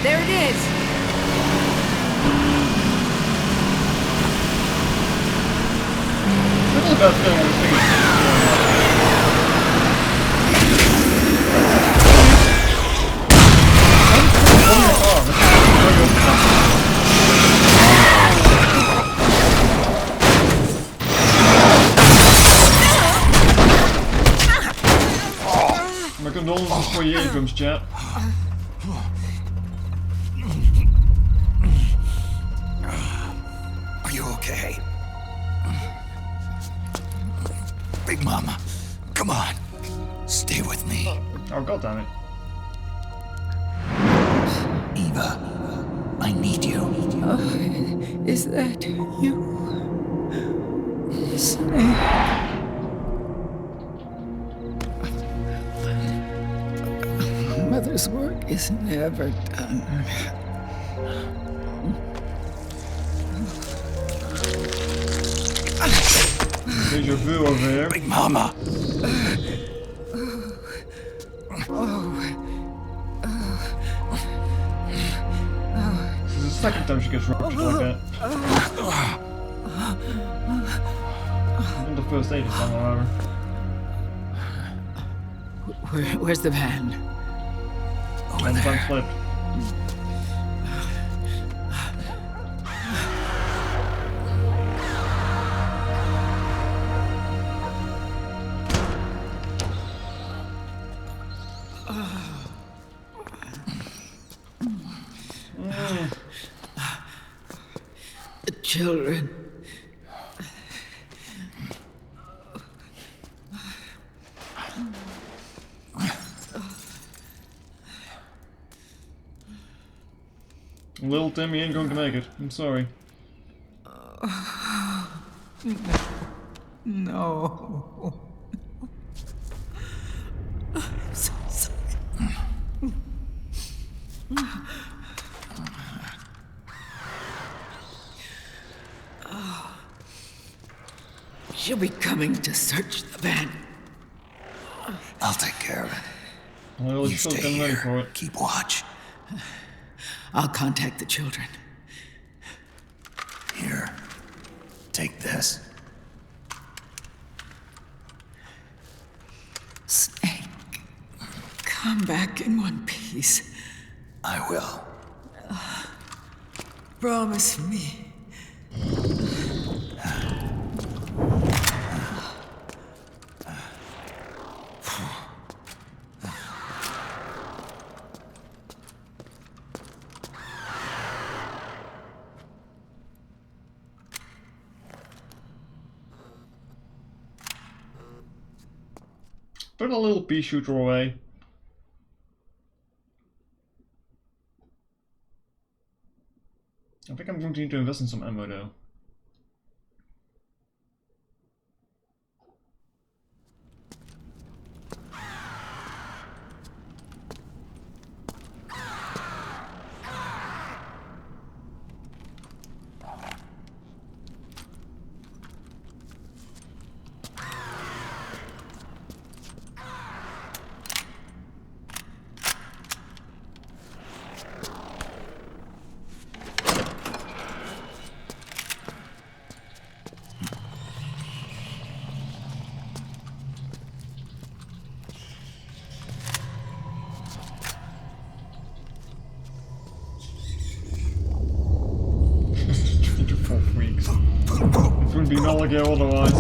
There it is! This is about feeling this thing My condolences for your eardrums, chap. Are you okay? Big Mama, come on. Stay with me. Oh, goddammit. Eva, I need you. Is that you? Snake. Mother's work is never done. Deja vu over here. Big Mama. This is the second time she gets ruptured like that. Not the first aid this time, however. Where's the van? Over One time there. flipped. The children. Little Timmy ain't going to make it. I'm sorry. No. I'm so sorry. She'll be coming to search the van. I'll take care of it. Well, You you're still stay getting ready here. for it. Keep watch. I'll contact the children. Here. Take this. Snake, come back in one piece. I will. Promise me. Put a little pea shooter away. I think I'm going to need to invest in some ammo though. Freaks. It would be null again otherwise.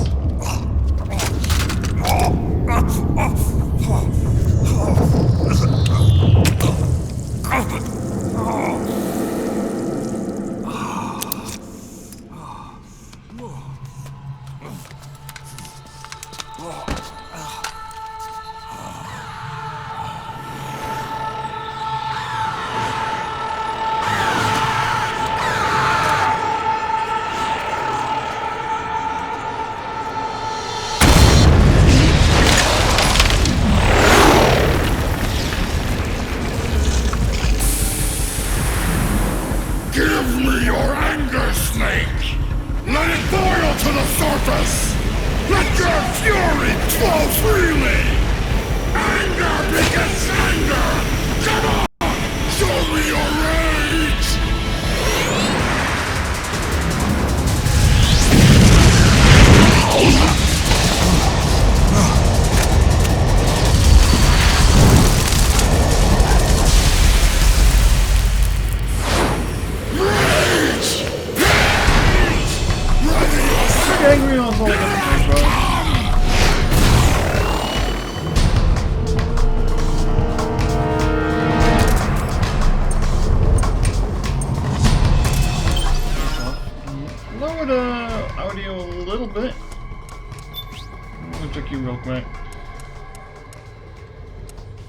quick.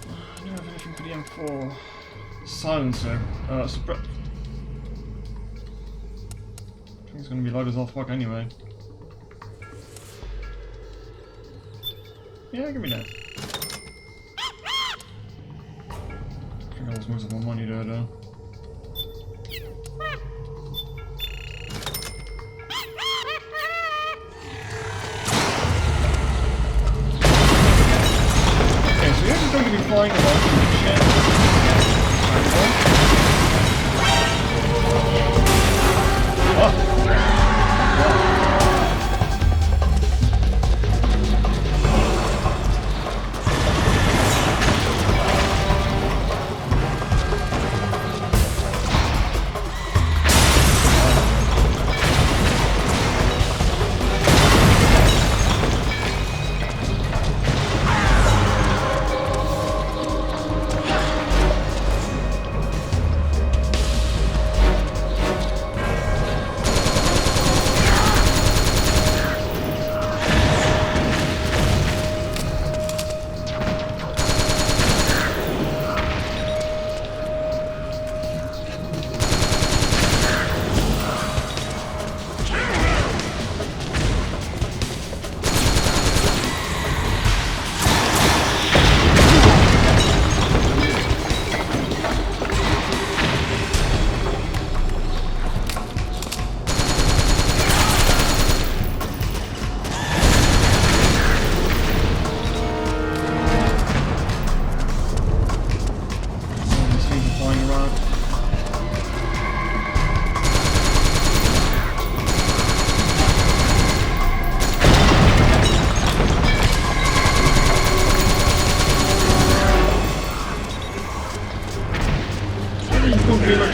I don't have anything for the M4. Silencer. Suppress. I think it's going to be loud as all fuck anyway. Yeah, give me that. I think I lost most of my money there though. Okay, so you're just going to be flying around and shit. Oh!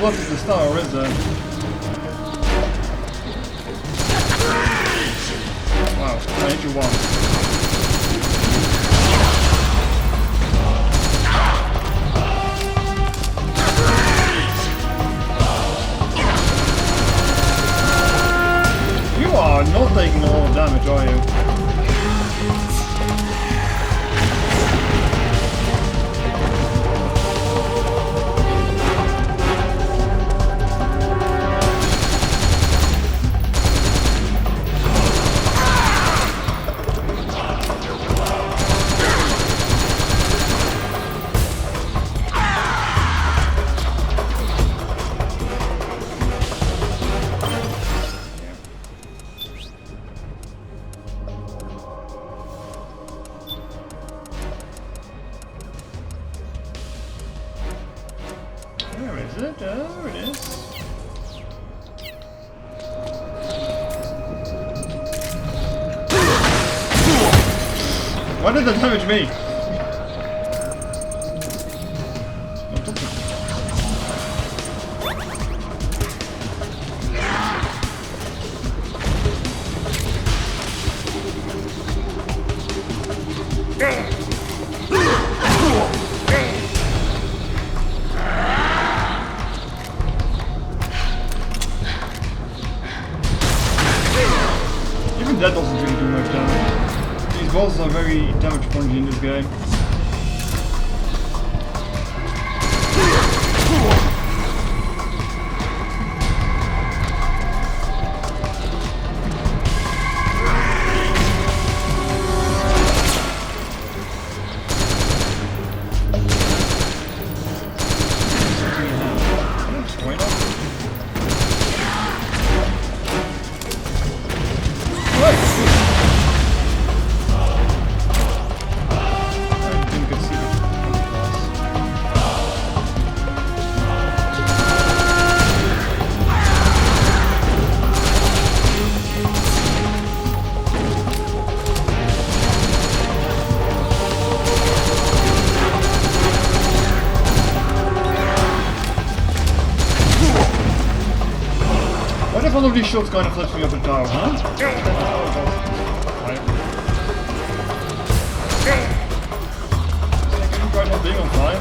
What is the star, is it? Wow, I hit you once. You are not taking a lot of damage, are you? Where is it? Oh, it is. Why did that damage me? Even that doesn't really do much damage. These bosses are very damage punchy in this game. One of these shots kind of flips me up and down, huh? I'm quite not being on fire.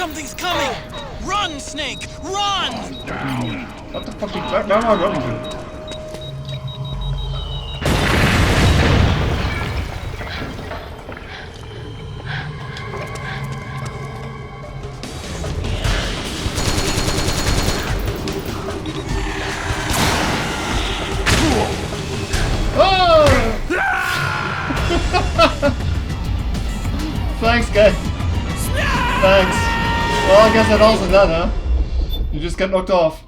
Something's coming! Run, Snake! Run! What the fuck? Where am I running to? Thanks, guy. Thanks. Well, I guess that answers that, huh? You just get knocked off.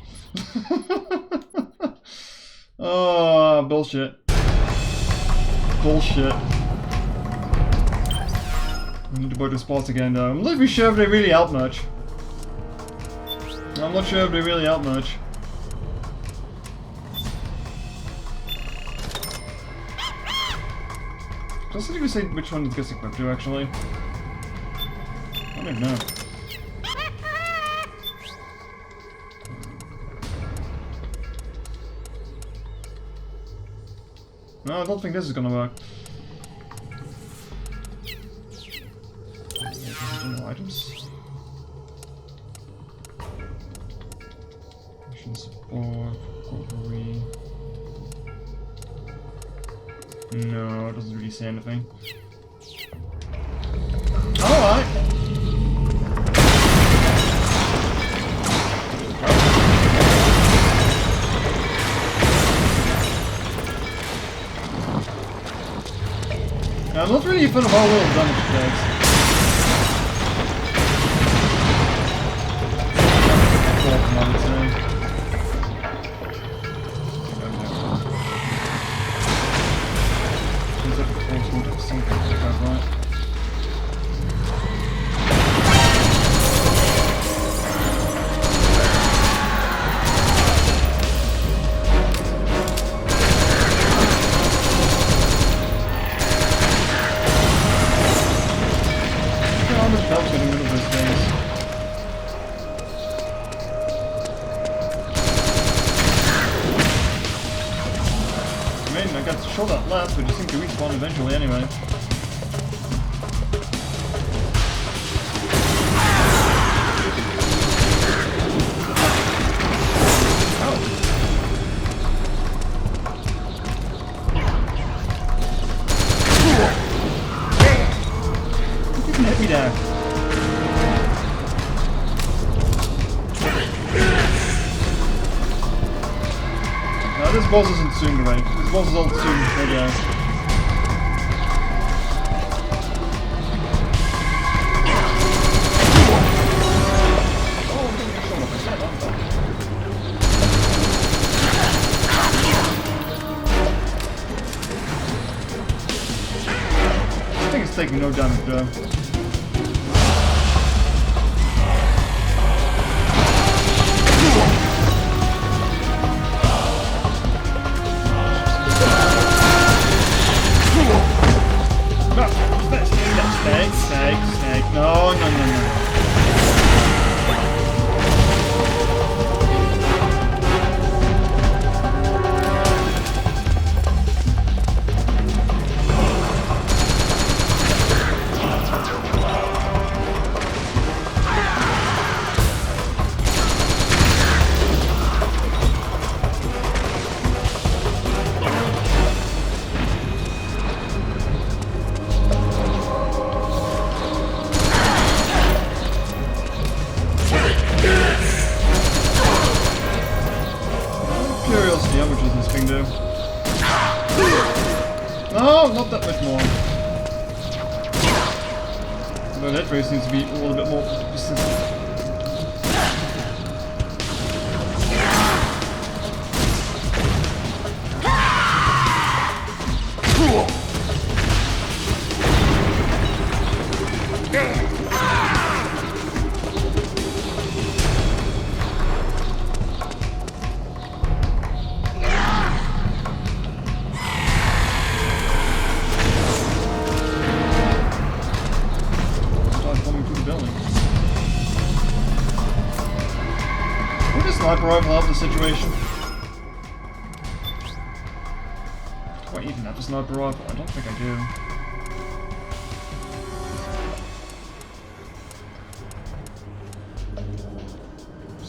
Oh, bullshit. Bullshit. I need to go to spots again, though. I'm not even sure if they really help much. I'm not sure if they really help much. Doesn't even say which one it gets equipped to, actually. I don't even know. No, I don't think this is gonna work. General items. Mission support, recovery. No, it doesn't really say anything. Alright! I'm not really a fan of how little damage it takes. I would say. I got to show that last, but you seem to respawn eventually anyway. You didn't hit me there. No, this boss isn't soon great. This boss is all soon, there you go. I think it's taking no damage though. Snake. No. Curiosity, how much does this thing do? No, not that much more. Although that race seems to be a little bit more persistent. Sniper rifle help the situation? Do I even have a sniper rifle? I don't think I do.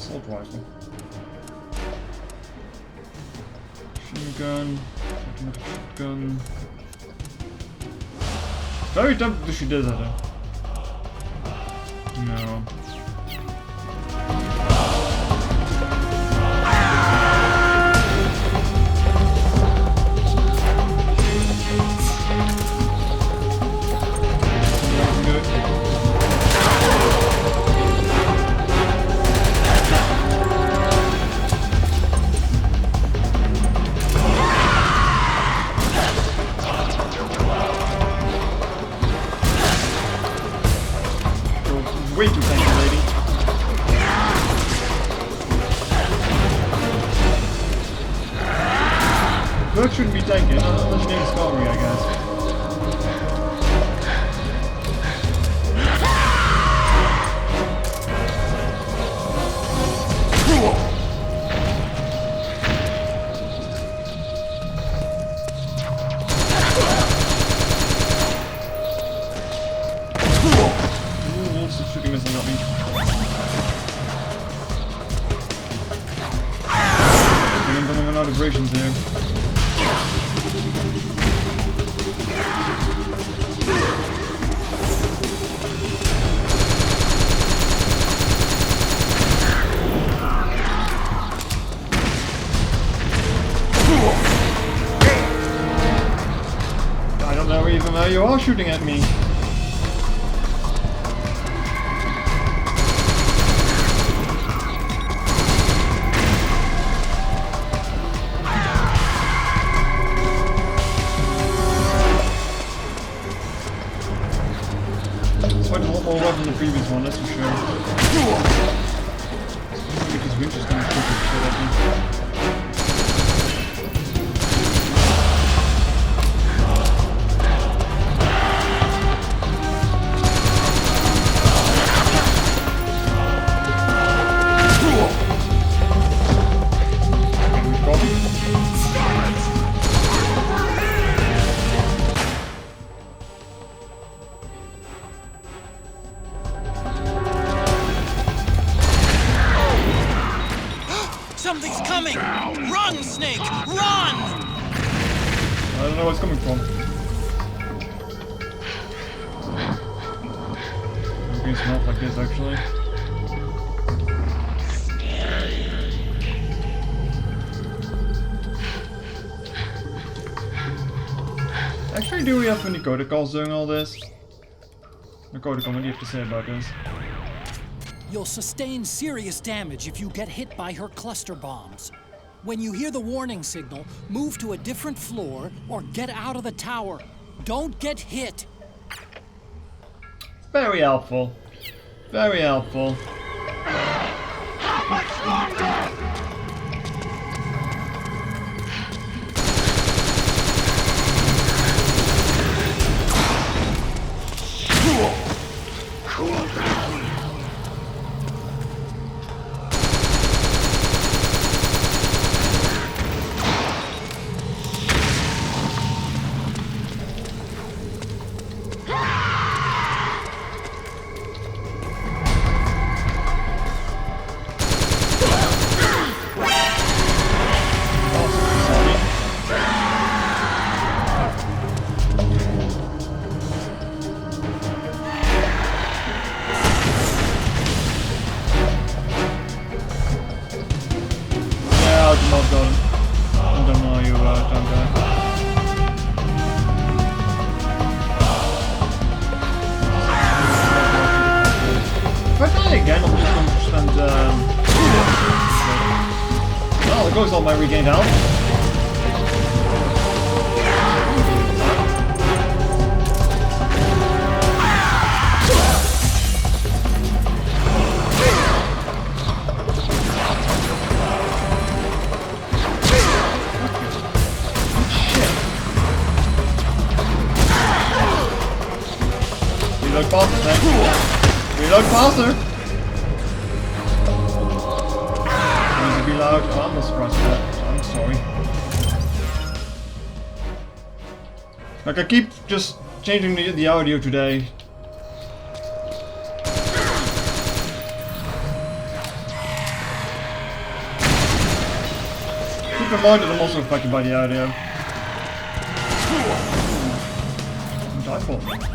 Assault rifle. Machine gun. Automatic shotgun. Very tempted to shoot this at her. No. Way too tanky, lady. Berg shouldn't be tanky, unless your name is Skarmory, I guess. Shooting missiles at me. I'm running out of rations here. I don't know even where you are shooting at me. Quite a lot more weapon than the previous one, that's for sure. Because Winch is going to shoot the shit at me. Okay, we've got him. Something's coming! Run, Snake! Run! I don't know where it's coming from. I'm getting smelled like this, actually. Actually, do we have any protocols during all this? Protocol, what do you have to say about this? You'll sustain serious damage if you get hit by her cluster bombs. When you hear the warning signal, move to a different floor or get out of the tower. Don't get hit. Very helpful. Very helpful. Again, I'm just going to spend, well, there goes all my regained health. Reload faster, thanks. Reload faster! Be loud. Oh, I'm not surprised at that. I'm sorry. Like, I keep just changing the audio today. keep in mind that I'm also affected by the audio. Which I thought.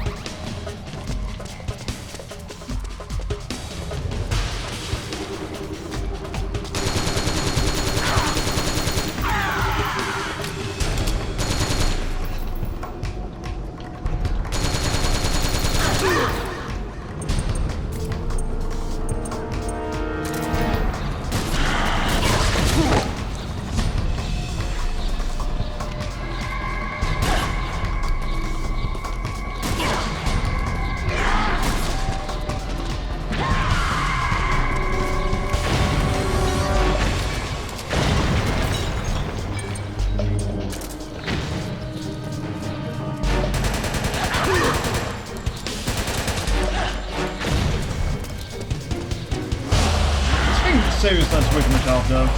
Serious that's waking myself though.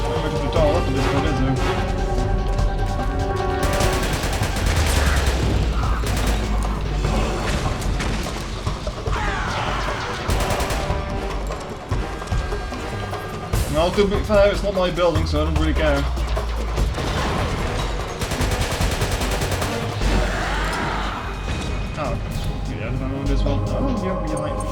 I'm going to dial up a little bit, isn't it? Well, to be fair, it's not my building, so I don't really care. Oh, yeah, I don't know this one. Oh, you're behind me.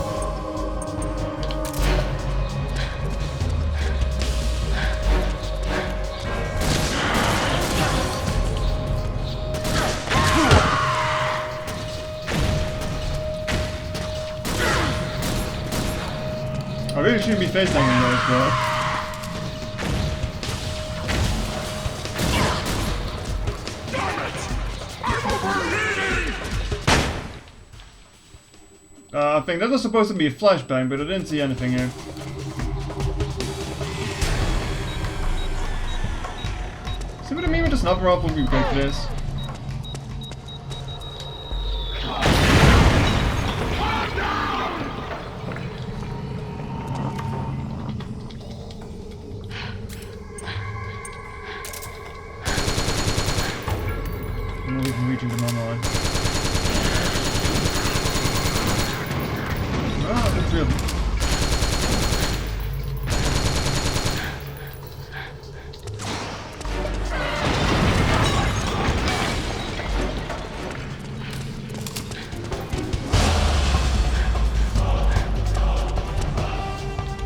I really shouldn't be face tanking those, but... I think that was supposed to be a flashbang, but I didn't see anything here. See what I mean with the sniper rifle would be great for this. I'm not even reaching them online. Ah, that's real.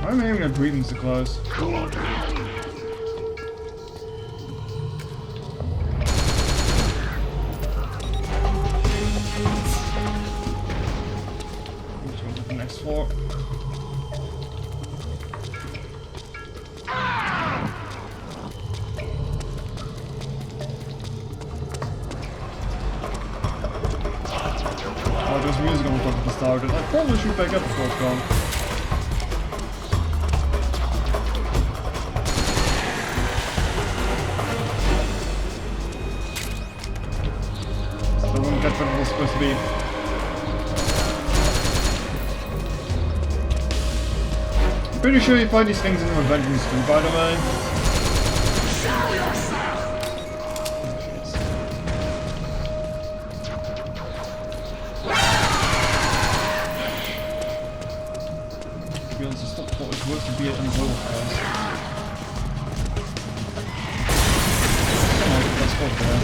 Why am I even breathing so close? Next floor. Oh, there's music on top of the start. I probably should back up before it's gone. Still don't get what it was supposed to be. Pretty sure you find these things in the Revengeance too, by the way. To be honest, I stopped thought it worth to be at any lower class. Come on, let's go there.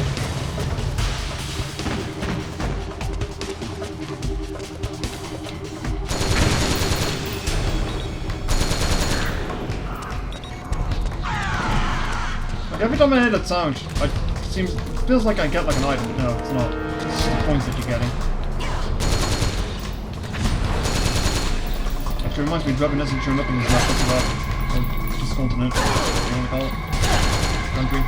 Every time I hear that sound, it feels like I get like an item. No, it's not. It's just the points that you're getting. Actually, it reminds me, Dragon hasn't shown up in this map as well. Or this continent, what you want to call it. Country.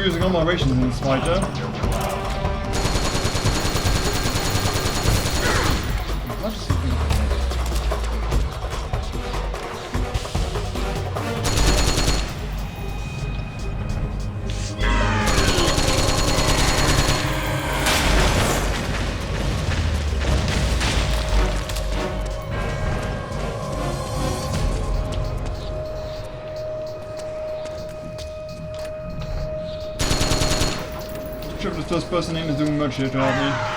using all my rations in this fight, though. I'll just see. Sure, the first person aim is doing much here to help me.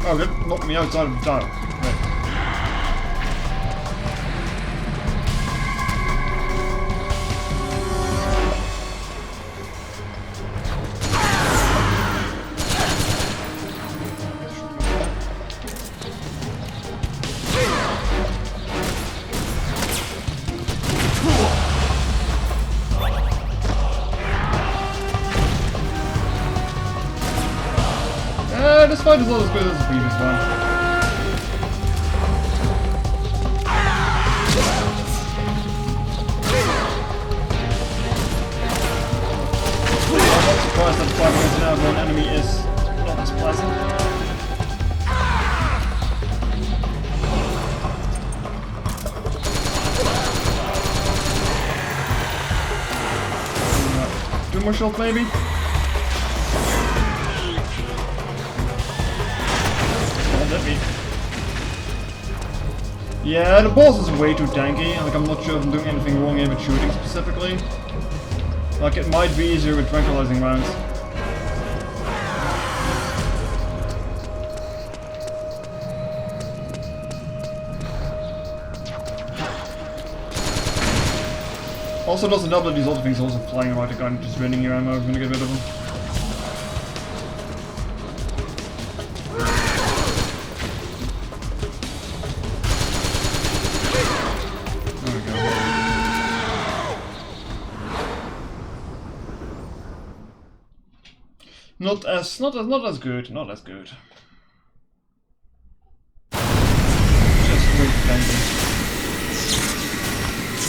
Oh, that knocked me outside of the dial. Right. This fight is not as good as the previous one. I'm not surprised that 5 minutes an hour for an enemy is not as pleasant. Two more shots, maybe? Yeah, the boss is way too tanky. Like, I'm not sure if I'm doing anything wrong here with shooting specifically. Like, it might be easier with tranquilizing rounds. Also, doesn't help that these other things also flying around the gun, just draining your ammo if you're gonna get rid of them. Not as good. Just way too tanky.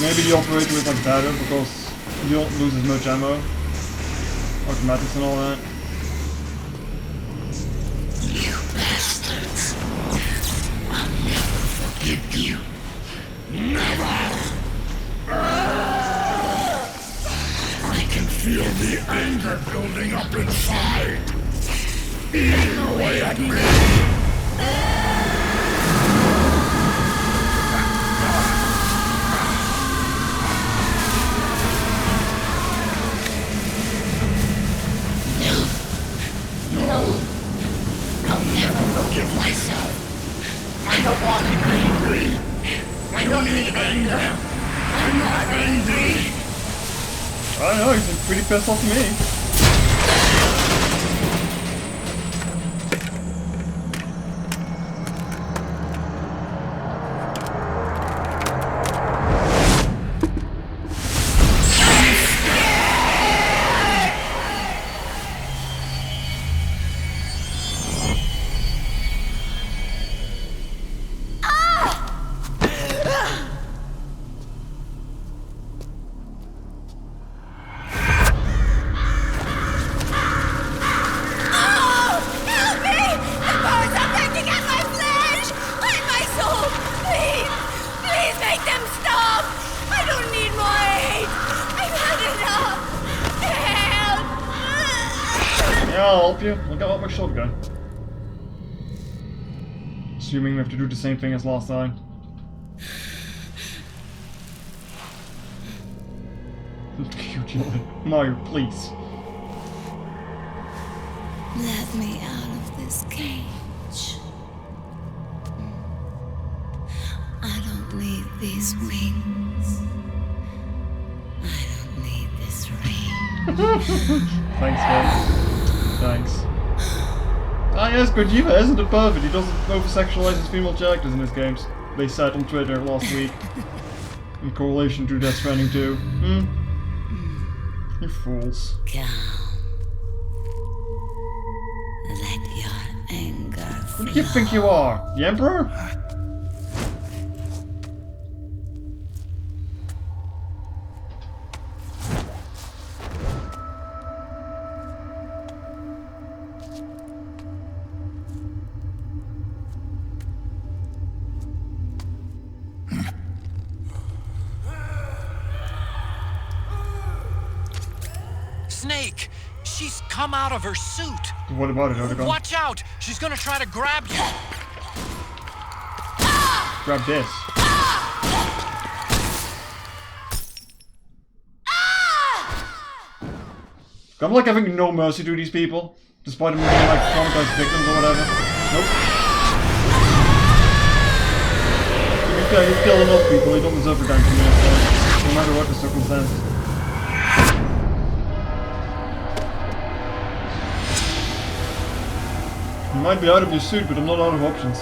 Maybe the operator is like better because you don't lose as much ammo, automatics and all that. You bastards! I'll never forgive you. Never! I can feel the anger building up inside, eating away at me. No, I'll never forgive myself. I don't want to be angry. I don't need anger. I'm not angry. I don't know, he's pretty pissed off at me. I'll help you. I'll get out my shotgun. Assuming we have to do the same thing as last time. Mario, please. Let me out of this cage. I don't need these wings. Thanks, man. Thanks. Ah yes, Kojima isn't a pervert. He doesn't over-sexualize his female characters in his games. They said on Twitter last week. In correlation to Death Stranding 2. You fools. Calm. Let your anger Who do you think you are? The Emperor? Snake! She's come out of her suit! What about it, Odegon? Watch out! She's gonna try to grab you! Grab this. I'm like having no mercy to these people, despite them being like traumatized victims or whatever. Nope. To be fair, you kill enough people, they don't deserve redemption, no matter what the circumstances. You might be out of your suit, but I'm not out of options.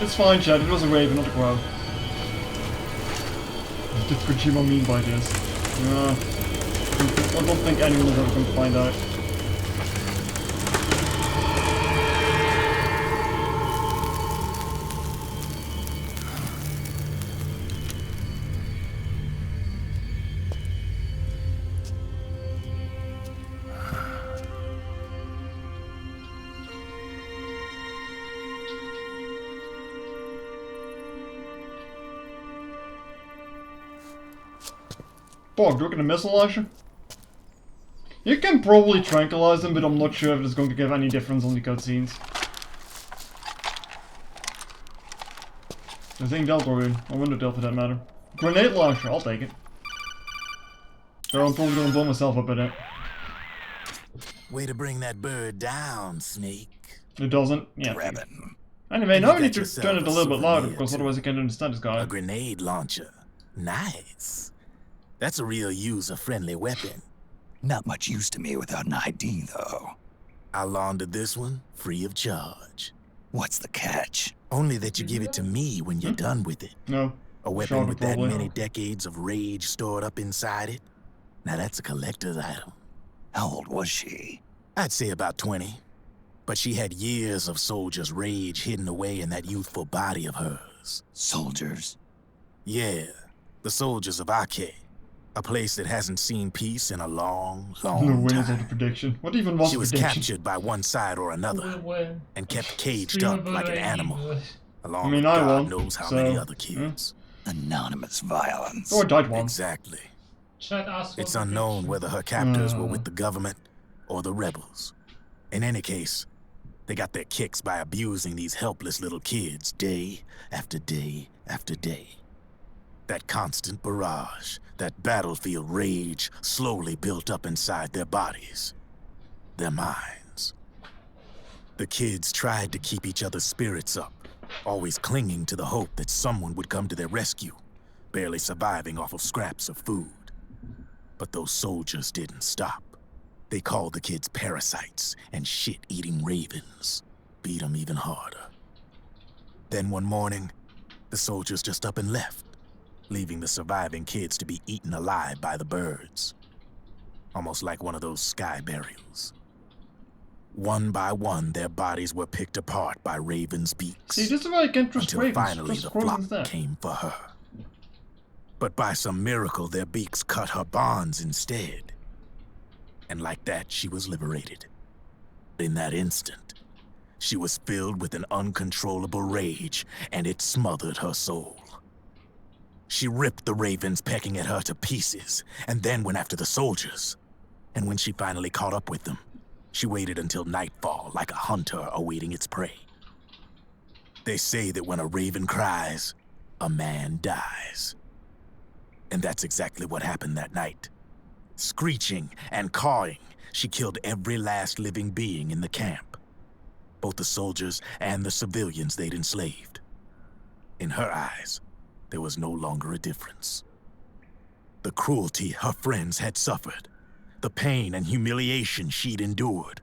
It's fine, Chad. It was a raven, not a crow. What did Kojima mean by this? I don't think anyone is ever going to find out. Bog, do you reckon a missile launcher? You can probably tranquilize them, but I'm not sure if it's going to give any difference on the cutscenes. I think Delta Rune, or Window Delta for that matter. Grenade launcher, I'll take it. So I'm probably going to blow myself up in it. Way to bring that bird down, Snake. It doesn't? Yeah. Revan. Anyway, now I need to yourself turn it a a little bit louder, souvenir, because too. otherwise I can't understand this guy. A grenade launcher. Nice. That's a real user-friendly weapon. Not much use to me without an ID, though. I'll launder this one free of charge. What's the catch? Only that you give it to me when you're done with it. No. A weapon Sure, with that probably. many decades of rage stored up inside it. Now that's a collector's item. How old was she? I'd say about 20. But she had years of soldiers' rage hidden away in that youthful body of hers. Soldiers? Yeah, the soldiers of Ake. A place that hasn't seen peace in a long, No long way is on the time. prediction. What even was She the was prediction? captured by one side or another When and kept caged up like an animal, along I mean, with I God won, knows how so, many other kids. Anonymous violence. Oh, I died once. Exactly. Chad asked It's for the unknown picture. whether her captors were with the government or the rebels. In any case, they got their kicks by abusing these helpless little kids day after day after day. That constant barrage, that battlefield rage slowly built up inside their bodies, their minds. The kids tried to keep each other's spirits up, always clinging to the hope that someone would come to their rescue, barely surviving off of scraps of food. But those soldiers didn't stop. They called the kids parasites and shit-eating ravens, beat them even harder. Then one morning, the soldiers just up and left, leaving the surviving kids to be eaten alive by the birds. Almost like one of those sky burials. One by one, their bodies were picked apart by ravens' beaks. See, this is why I can't trust Until ravens. finally Trust the crows flock instead. came for her. But by some miracle, their beaks cut her bonds instead. And like that, she was liberated. In that instant, she was filled with an uncontrollable rage, and it smothered her soul. She ripped the ravens pecking at her to pieces, and then went after the soldiers. And when she finally caught up with them, she waited until nightfall like a hunter awaiting its prey. They say that when a raven cries, a man dies. And that's exactly what happened that night. Screeching and cawing, she killed every last living being in the camp. Both the soldiers and the civilians they'd enslaved. In her eyes, there was no longer a difference. The cruelty her friends had suffered, the pain and humiliation she'd endured.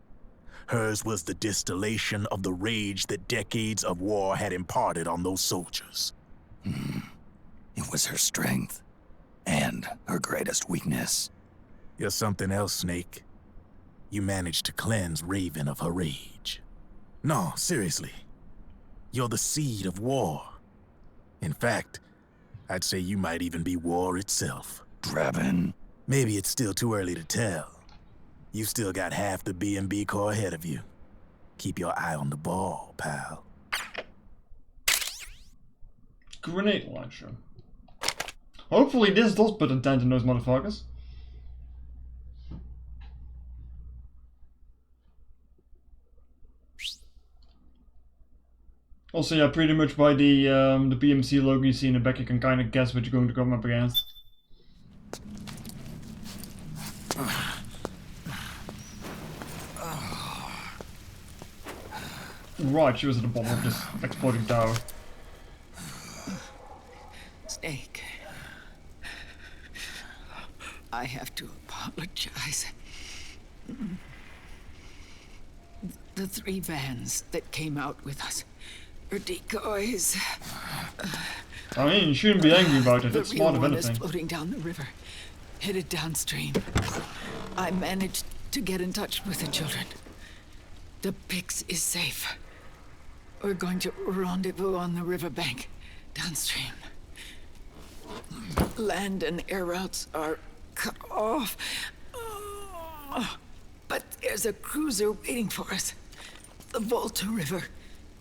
Hers was the distillation of the rage that decades of war had imparted on those soldiers. It was her strength. And her greatest weakness. You're something else, Snake. You managed to cleanse Raven of her rage. No, seriously. You're the seed of war. In fact, I'd say you might even be war itself. Drebin? Maybe it's still too early to tell. You still got half the B&B Corps ahead of you. Keep your eye on the ball, pal. Grenade launcher. Hopefully this does put a dent in those motherfuckers. Also, yeah, pretty much by the PMC logo you see in the back, you can kind of guess what you're going to come up against. Right, she was at the bottom of this exploding tower. Snake. I have to apologize. The 3 vans that came out with us are decoys. I mean, you shouldn't be angry about it. The It's real smart of one is anything. floating down the river, headed downstream. I managed to get in touch with the children. The Pix is safe. We're going to rendezvous on the riverbank, downstream. Land and air routes are cut off. But there's a cruiser waiting for us. The Volta River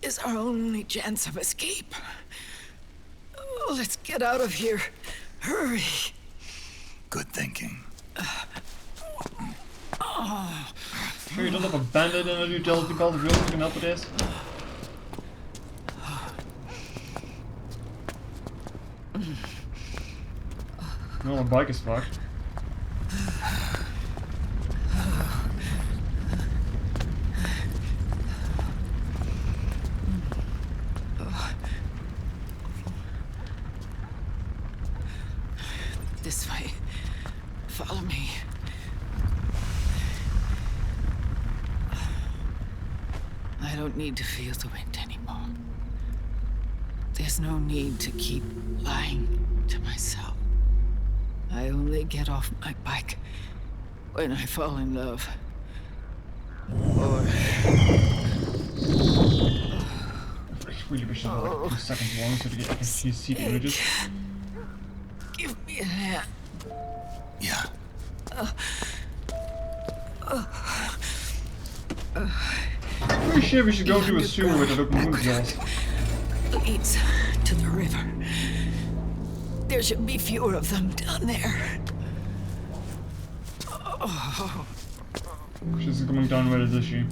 is our only chance of escape. Let's get out of here. Hurry. Good thinking. Sure you don't have a bandit in a utility belt if you really can help with this? No, my bike is fucked. This way. Follow me. I don't need to feel the wind anymore. There's no need to keep lying to myself. I only get off my bike when I fall in love. Or... I really wish I had like a few seconds long so I can see the images. Give me a hand. Yeah. I'm pretty sure we should go to a sewer with an open wound jaws. Leads to the river. There should be fewer of them down there. Oh. She's coming down with it, is she?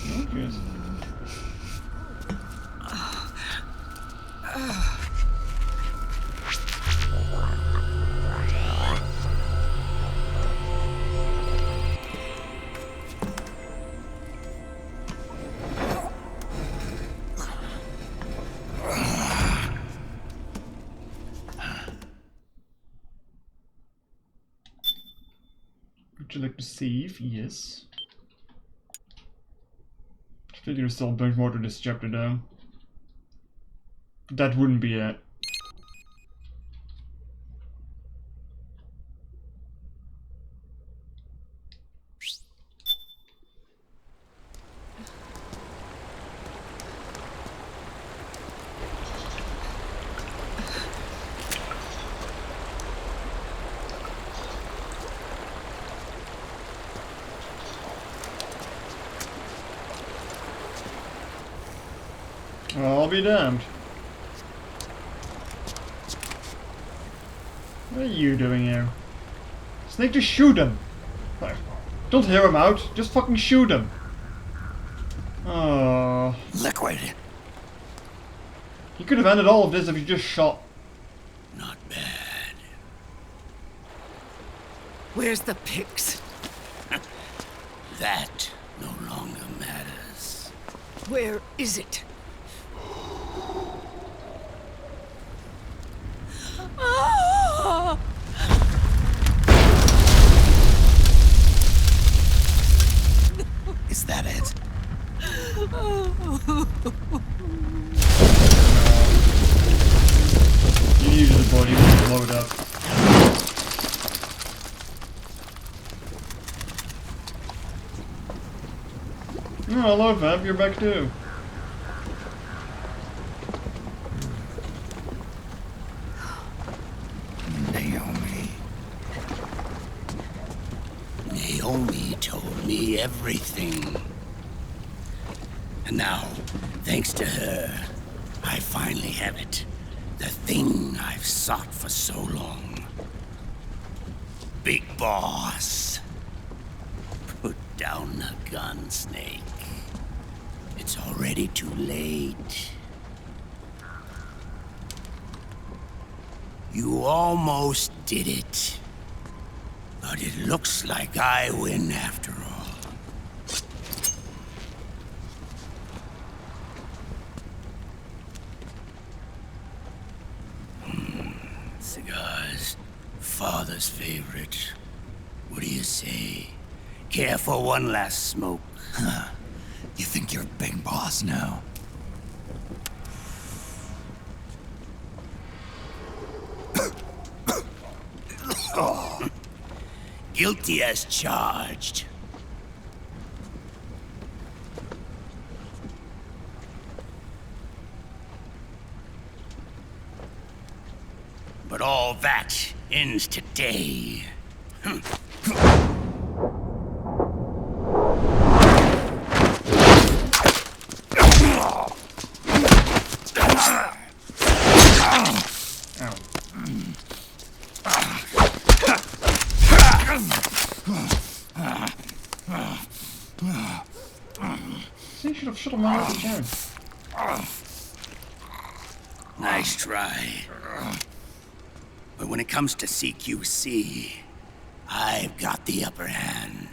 Oh, jeez. Would you like to save? Yes. I feel there's still a bunch more to this chapter though. That wouldn't be it. I'll be damned. What are you doing here? Snake, just shoot him! Don't hear him out, just fucking shoot him! Oh. Liquid. You could have ended all of this if you just shot. Not bad. Where's the Pix? That no longer matters. Where is it? Ah! Is that it? You needed the body to blow it up. Oh, hello, Vamp, you're back too. Naomi told me everything. And now, thanks to her, I finally have it. The thing I've sought for so long. Big Boss. Put down the gun, Snake. It's already too late. You almost did it. But it looks like I win after all. Cigars. Father's favorite. What do you say? Care for one last smoke? Huh. You think you're Big Boss now? Guilty as charged. But all that ends today. See, you should have shot him right out the chair. Nice try. But when it comes to CQC, I've got the upper hand.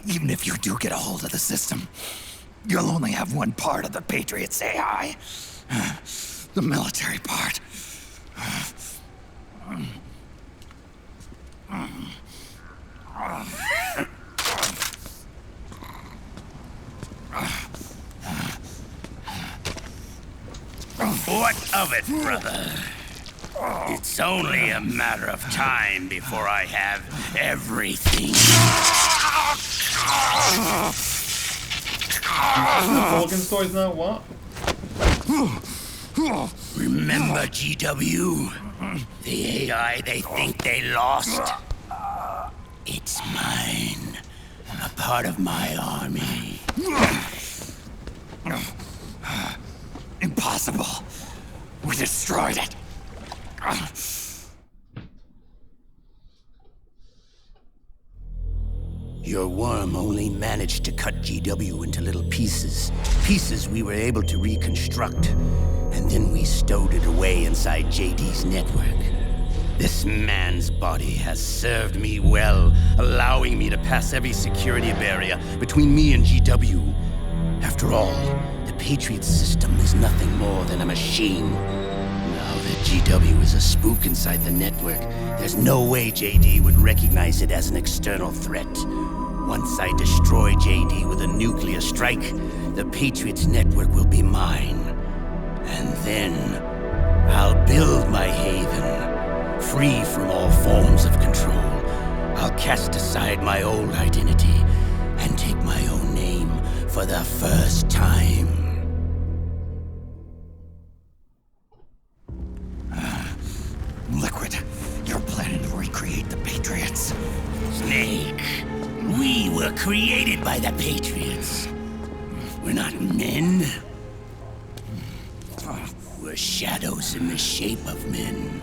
Even if you do get a hold of the system, you'll only have one part of the Patriots AI. The military part. What of it, brother? It's only a matter of time before I have everything. Falcon's toys now, what? Remember, GW? The AI they think they lost? It's mine. A part of my army. Impossible. We destroyed it. Your worm only managed to cut GW into little pieces. Pieces we were able to reconstruct. And then we stowed it away inside JD's network. This man's body has served me well, allowing me to pass every security barrier between me and GW. After all, the Patriots system is nothing more than a machine. Now that GW is a spook inside the network, there's no way JD would recognize it as an external threat. Once I destroy JD with a nuclear strike, the Patriots network will be mine. And then, I'll build my haven, free from all forms of control. I'll cast aside my old identity and take my own name for the first time. Liquid, you're planning to recreate the Patriots. Snake, we were created by the Patriots. We're not men. We're shadows in the shape of men.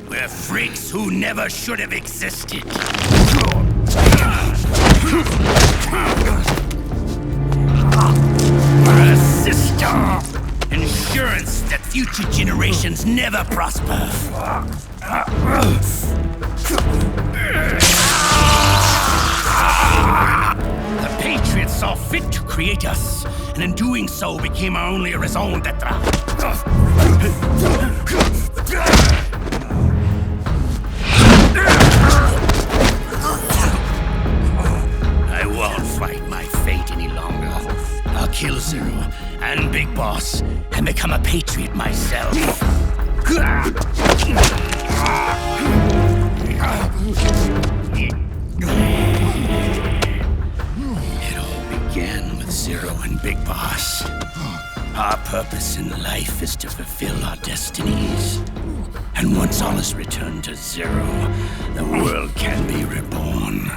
We're freaks who never should have existed. We're a system. Insurance that future generations never prosper. The Patriots saw fit to create us, and in doing so became our only raison d'etre. I won't fight my fate any longer. I'll kill Zero and Big Boss and become a Patriot myself. It all began with Zero and Big Boss. Our purpose in life is to fulfill our destinies. And once all is returned to Zero, the world can be reborn.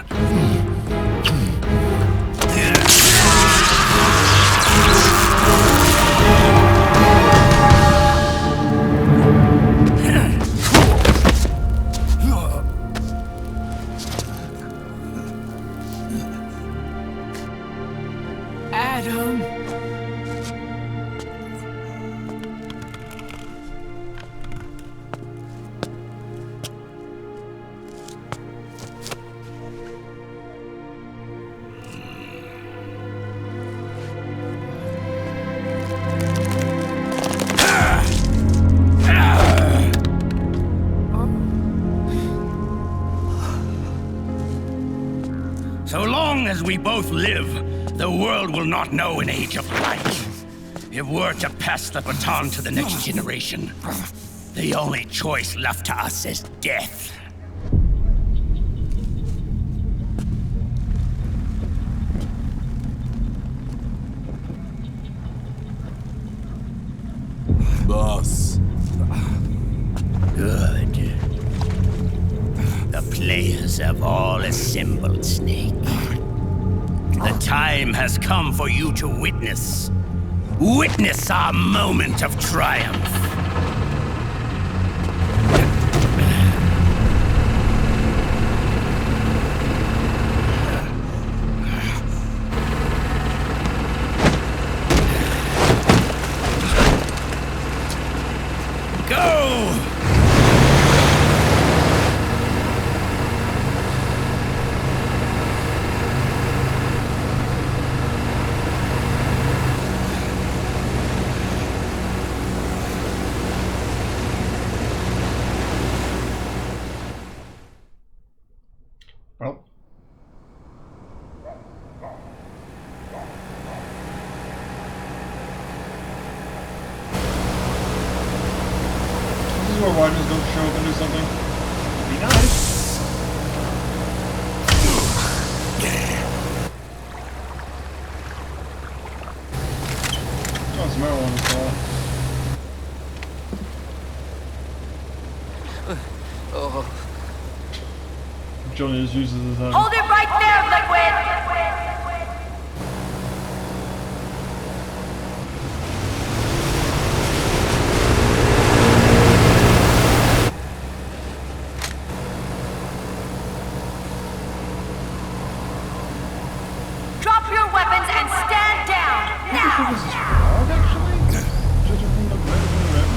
Adam. So long as we both live, the world will not know an age of light. If we're to pass the baton to the next generation, the only choice left to us is death. Boss. Good. The players have all assembled, Snake. The time has come for you to witness our moment of triumph. Go! Well. This is where Rogers don't show up and do something. Be nice. Oh, it's marijuana fall. Johnny just uses his own. Hold it right there, Liquid! Drop your weapons and stand down, now! This is frog, actually? Just from the red and red.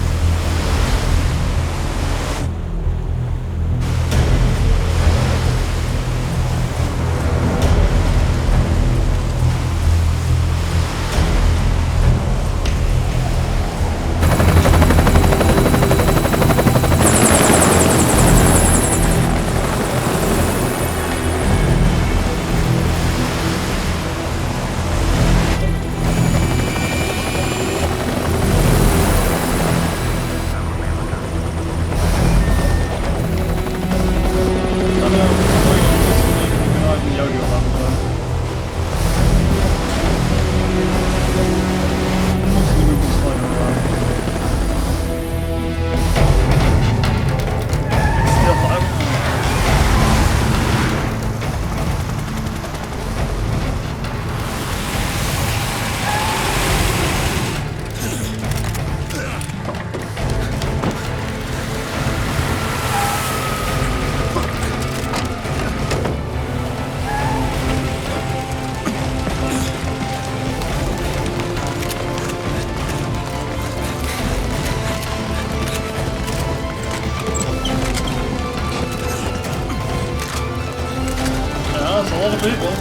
a lot of people.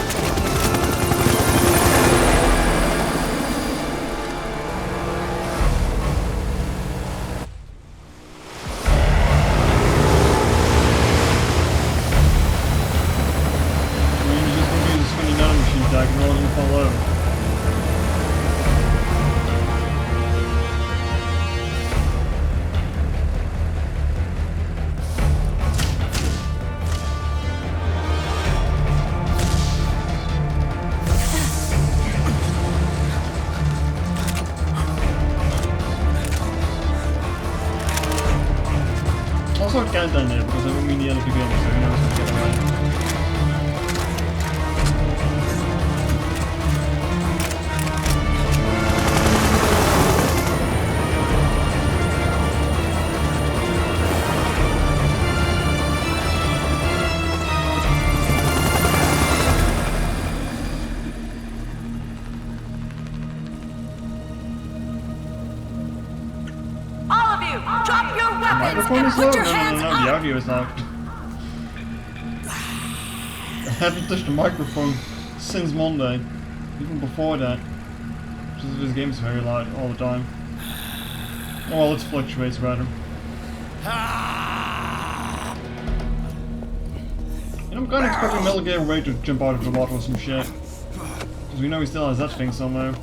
Also, I can't end it because I don't mean the other people in, so who knows what's going to get away. All of you, drop your The weapons microphone and is low? put your No, hands the up. audio is loud. I haven't touched the microphone since Monday, even before that. Just this game's very loud all the time. Oh, well, it fluctuates rather. And I'm kind of expecting Metal Gear Ray to jump out of the water or some shit. Because we know he still has that thing somewhere.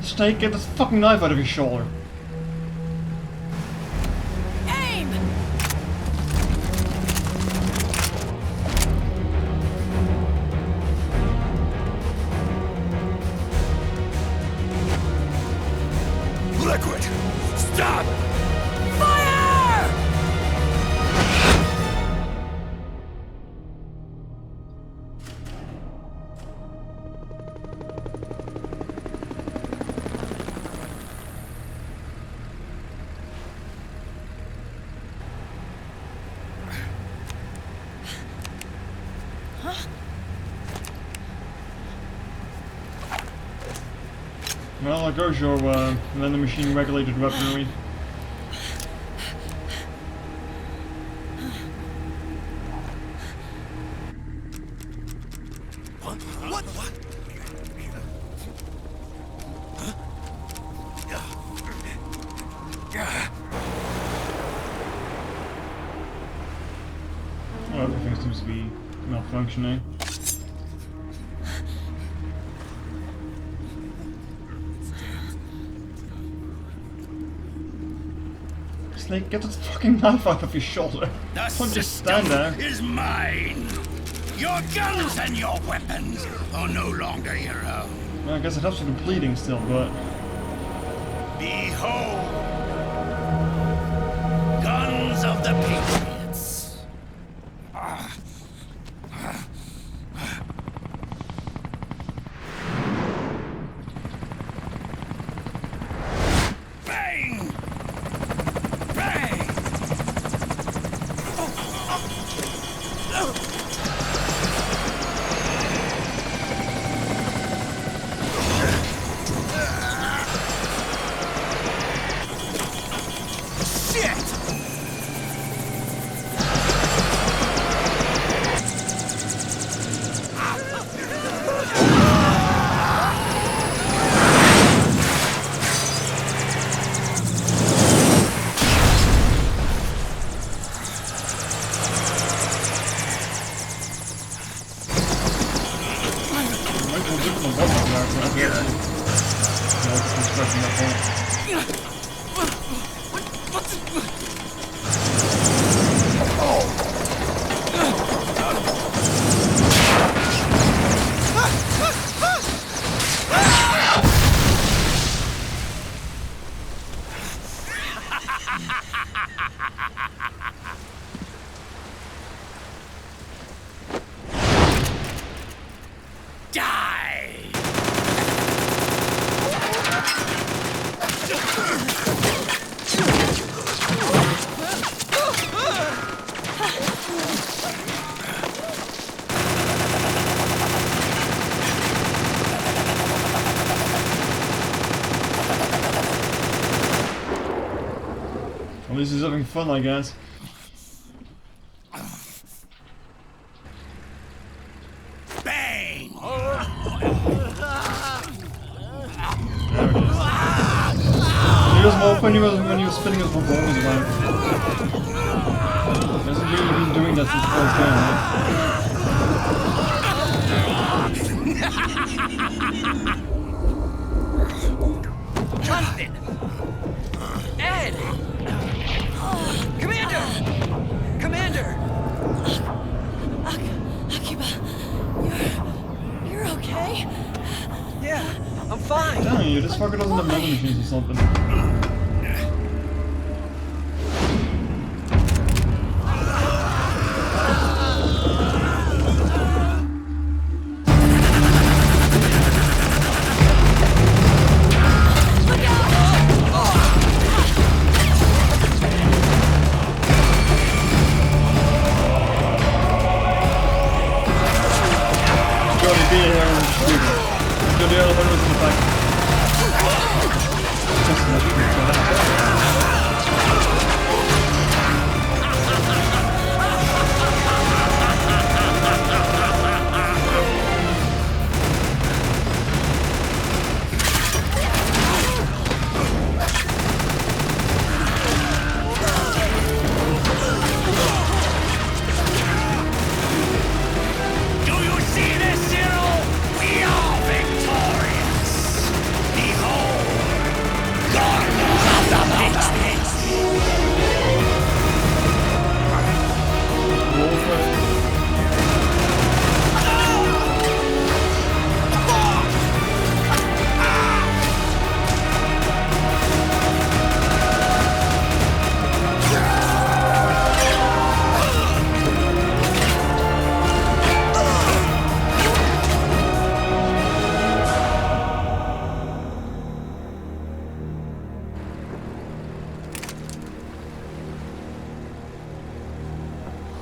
Snake, get this fucking knife out of your shoulder. Aim! Liquid! Stop! Fire! Well, there goes your then the machine regulated weaponry. What? Oh, everything seems to be malfunctioning. Snake, get this fucking knife out of your shoulder. Don't just stand there. Is mine. Your guns and your weapons are no longer your own. Well, I guess it helps with the bleeding still, but... Behold, guns of the Patriots. Bang! Bang! Shit! At least he's having fun, I guess. Bang! There it is. He was more when he was spinning his revolvers around. He hasn't really been doing that since the first game, right? Jonathan! Ed! Commander! Commander! Akiba, you're okay? Yeah, I'm fine. Damn you, this fucker doesn't have memory machines or something. Johnny, be here and shoot him. Go the other one was in the back. Do you see this, hero? We are victorious! Behold, guardians of the Patriots!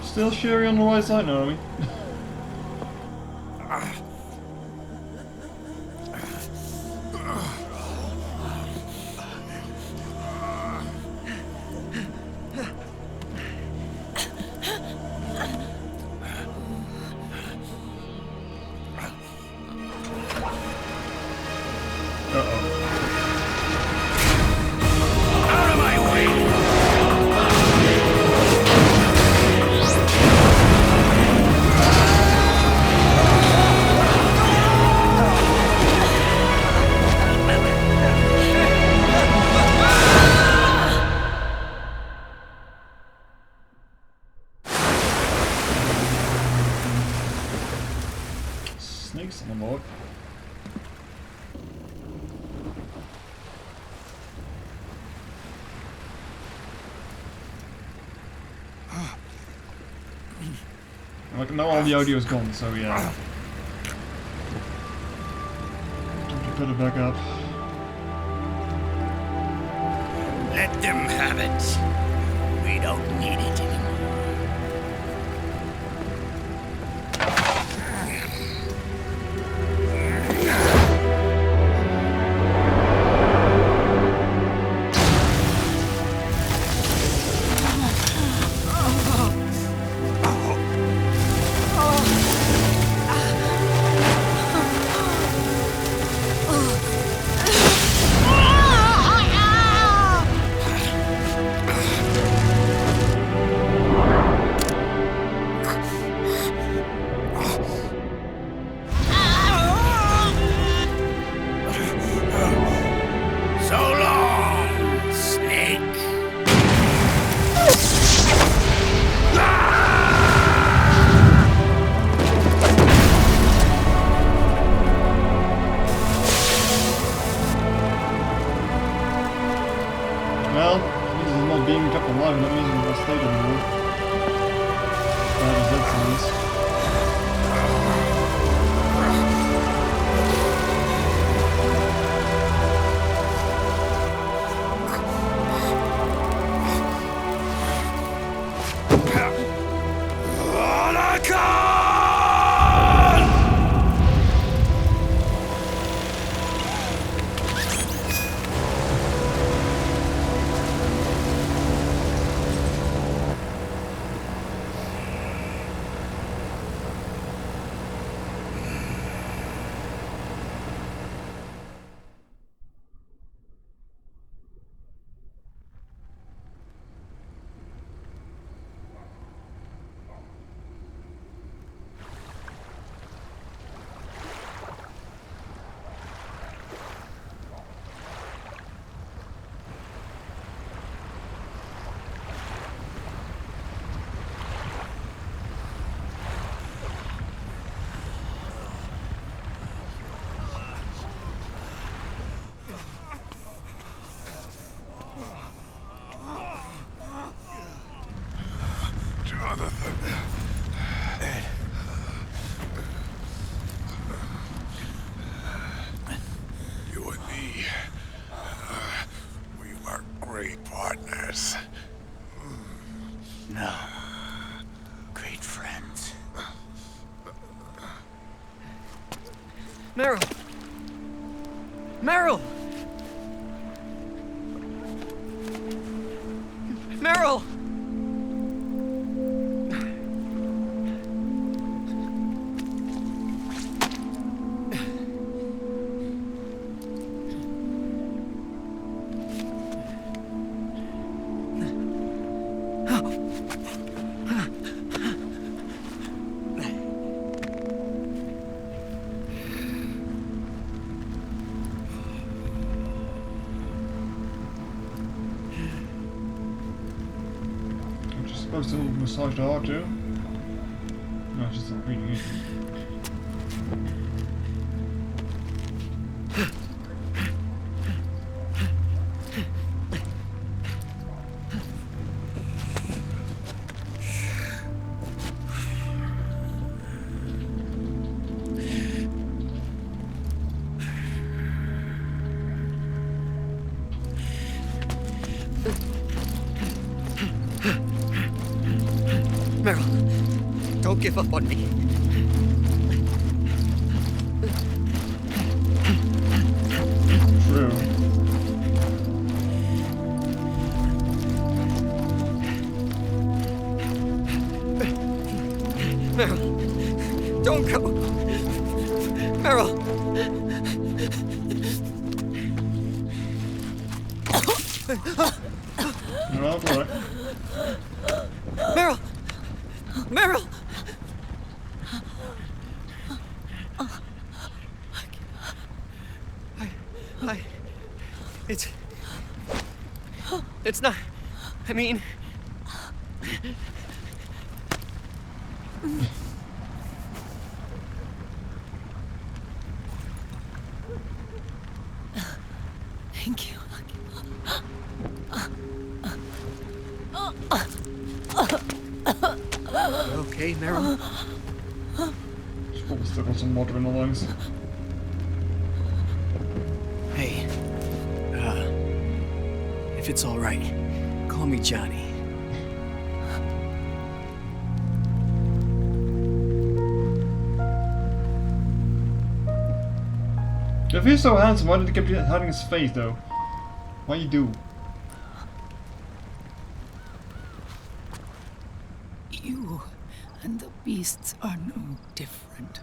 Still Sherry on the right side now, are we? Uh-oh. Out of my way! Snakes on the board. Like, now all the audio's gone, so yeah. Time to put it back up. Let them have it. We don't need it anymore. So long, Snake. Well, this is not being kept alive, and that means we're not state anymore. Bad as that sounds. You and me, we were great partners. No. Great friends. Meryl! Meryl! Meryl! Supposed to massage the heart too? No, it's just not reading it. Meryl, don't give up on me. True. Meryl, don't go. Meryl. No, boy. Meryl! Meryl! It's not, I mean... Thank you. Okay, Meryl? She's probably still got some water in the lungs. Hey, if it's all right, call me Johnny. If he's so handsome, why did he keep hiding his face though? Why you do? You and the beasts are no different.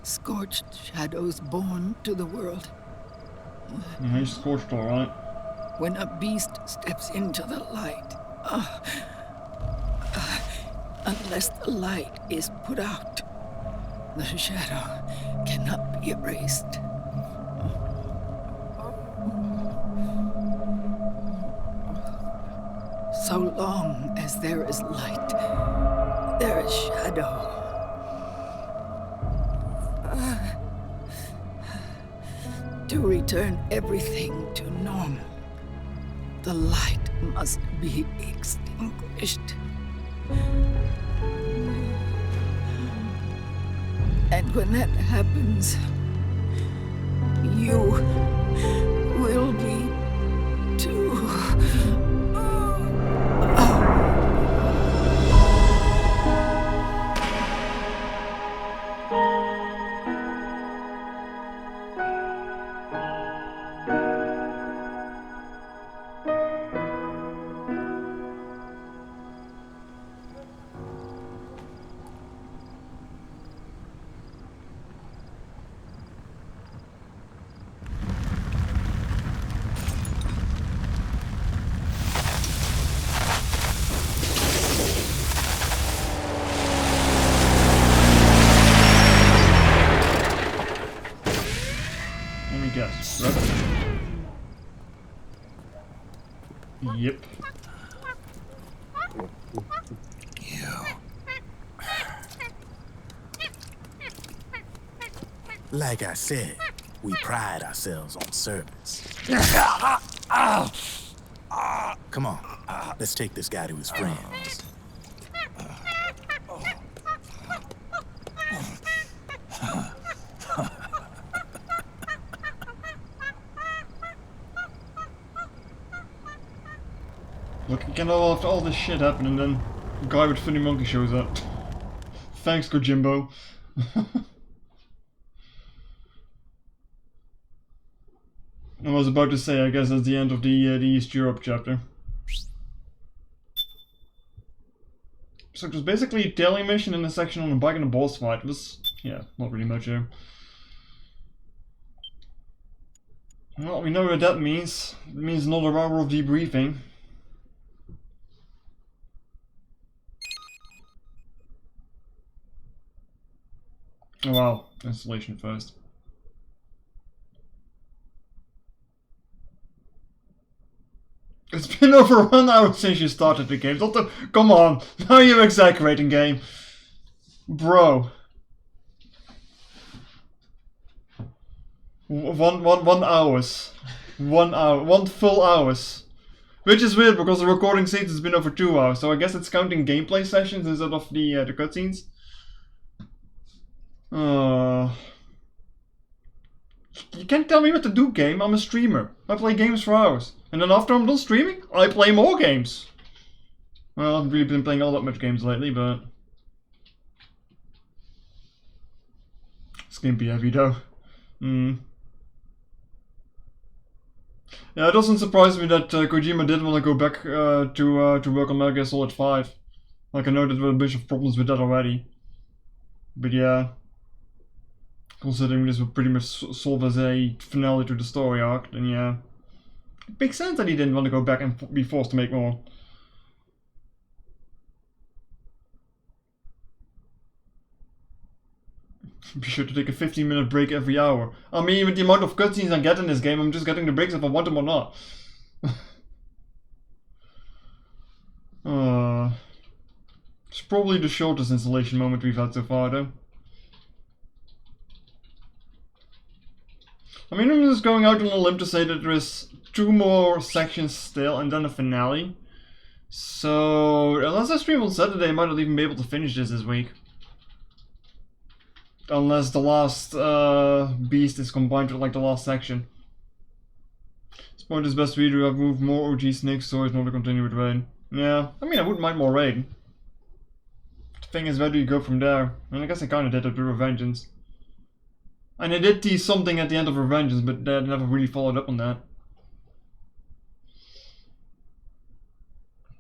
Scorched shadows born to the world. Yeah, he's scorched alright. When a beast steps into the light, unless the light is put out, the shadow cannot be erased. So long as there is light, there is shadow. To return everything to normal, the light must be extinguished. And when that happens, you will be too. Let me guess. Rebel. Yep. Like I said, we pride ourselves on service. Come on, let's take this guy to his friends. Again, after all this shit happened, and then the guy with Funny Monkey shows up. Thanks, Kojimbo. I was about to say, I guess that's the end of the East Europe chapter. So it was basically a daily mission and a section on a bike and a boss fight. It was, yeah, not really much here. Well, we know what that means. It means another hour of debriefing. Oh wow, installation first. It's been over 1 hour since you started the game. Come on, now you're exaggerating, game. Bro. One hours. 1 hour. 1 full hours. Which is weird because the recording says it's been over 2 hours, so I guess it's counting gameplay sessions instead of the cutscenes. You can't tell me what to do, game. I'm a streamer. I play games for hours. And then after I'm done streaming, I play more games. Well, I haven't really been playing all that much games lately, but... It's gonna be heavy though. Yeah, it doesn't surprise me that Kojima did want to go back to work on Metal Gear Solid 5. Like, I know that there were a bunch of problems with that already. But yeah... Considering this would pretty much solve as a finale to the story arc, then yeah. It makes sense that he didn't want to go back and be forced to make more. Be sure to take a 15-minute break every hour. I mean, with the amount of cutscenes I get in this game, I'm just getting the breaks if I want them or not. It's probably the shortest installation moment we've had so far, though. I mean, I'm just going out on a limb to say that there is 2 more sections still and then a finale. So, unless I stream on Saturday, I might not even be able to finish this week. Unless the last beast is combined with like the last section. At this point it's best for you to have moved more OG Snake stories in order to continue with raid. Yeah, I mean I wouldn't mind more raid. The thing is, where do you go from there? And I guess I kinda did it with Revengeance. And I did tease something at the end of Revengeance, but they never really followed up on that.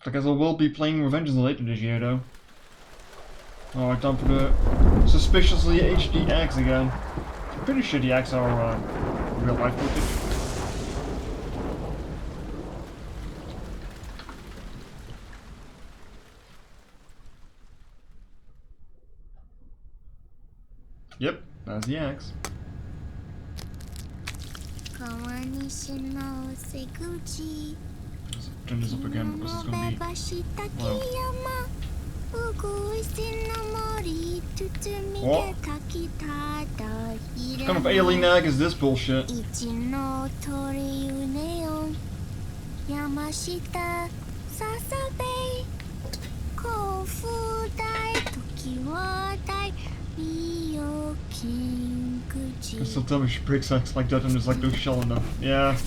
I guess I will be playing Revengeance later this year though. Alright, time for the suspiciously HD axe again. I'm pretty sure the axe are real life footage. Yep, that's the axe. Let's turn this up again because it's gonna be low. What? What kind of alien egg is this bullshit? You still tell me she breaks eggs like that and there's like no shell in them. Yeah.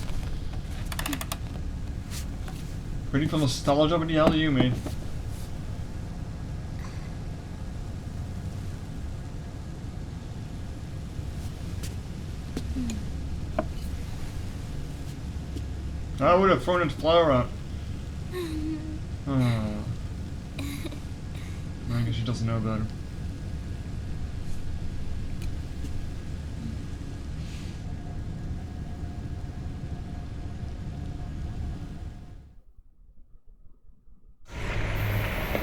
Ready for nostalgia? What the hell do you mean? I would have thrown its flower out. Oh. I guess she doesn't know about it.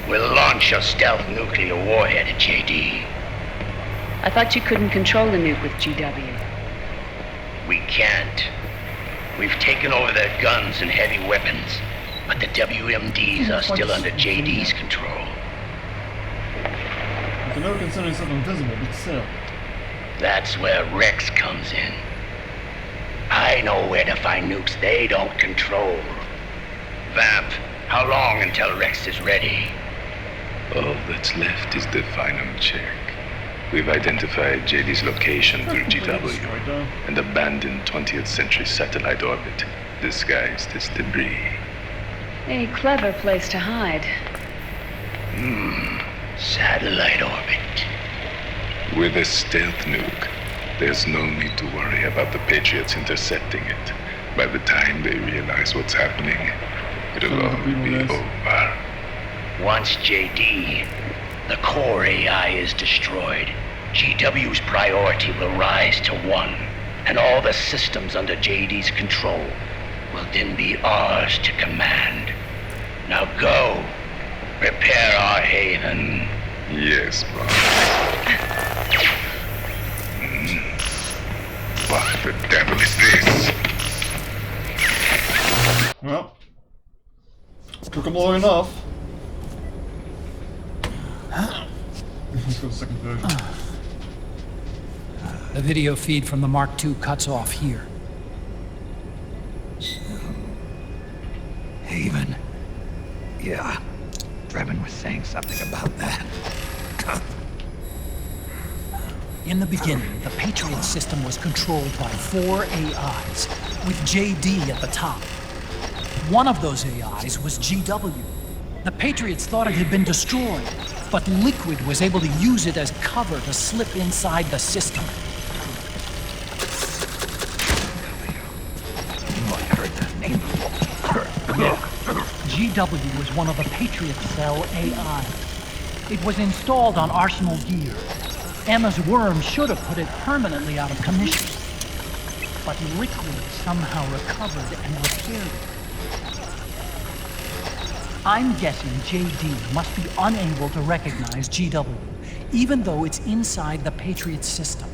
We'll launch a stealth nuclear warhead at JD. I thought you couldn't control the nuke with GW. We can't. We've taken over their guns and heavy weapons, but the WMDs are still under JD's control. I can never consider yourself invisible, but still. That's where Rex comes in. I know where to find nukes they don't control. Vamp, how long until Rex is ready? All that's left is the final check. We've identified JD's location through GW, an abandoned 20th century satellite orbit disguised as debris. A clever place to hide. Satellite orbit. With a stealth nuke, there's no need to worry about the Patriots intercepting it. By the time they realize what's happening, it'll all be over. Once JD, the core AI is destroyed, GW's priority will rise to 1, and all the systems under JD's control will then be ours to command. Now go, prepare our haven. Yes, boss. What the devil is this? Well, took them long enough. Let's go to the second version. The video feed from the Mark II cuts off here. Haven. Yeah. Drebin was saying something about that. In the beginning, the Patriot system was controlled by 4 AIs, with JD at the top. One of those AIs was GW. The Patriots thought it had been destroyed, but Liquid was able to use it as cover to slip inside the system. GW was one of the Patriot Cell AI. It was installed on Arsenal gear. Emma's worm should have put it permanently out of commission. But Liquid somehow recovered and repaired it. I'm guessing JD must be unable to recognize GW, even though it's inside the Patriot system.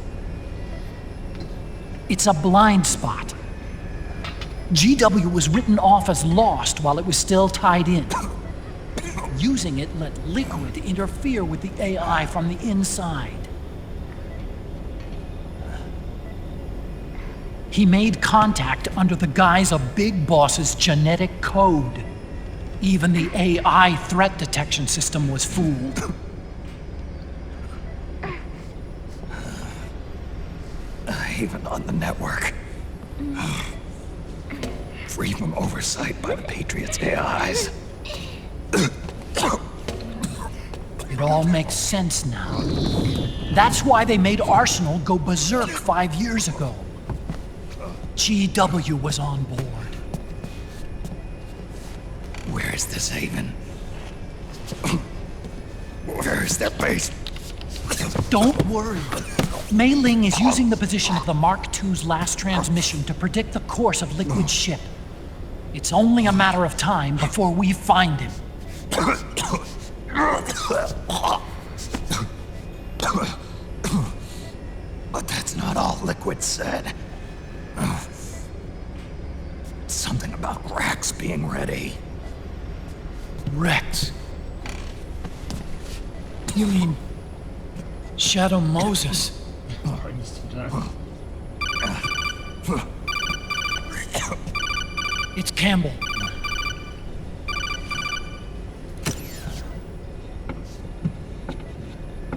It's a blind spot. GW was written off as lost while it was still tied in. Using it let Liquid interfere with the AI from the inside. He made contact under the guise of Big Boss's genetic code. Even the AI threat detection system was fooled. Even on the network. Free from oversight by the Patriots' AIs. It all makes sense now. That's why they made Arsenal go berserk 5 years ago. GW was on board. Where is this haven? Where is their base? Don't worry. Mei Ling is using the position of the Mark II's last transmission to predict the course of Liquid's ship. It's only a matter of time before we find him. But that's not all Liquid said. Something about Rex being ready. Rex? You mean Shadow Moses? It's Campbell.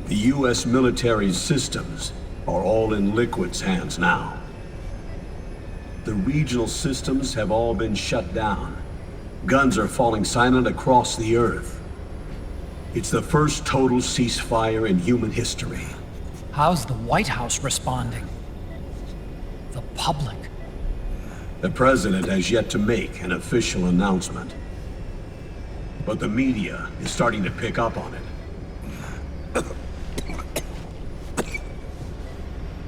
The U.S. military's systems are all in Liquid's hands now. The regional systems have all been shut down. Guns are falling silent across the Earth. It's the first total ceasefire in human history. How's the White House responding? The public? The president has yet to make an official announcement. But the media is starting to pick up on it.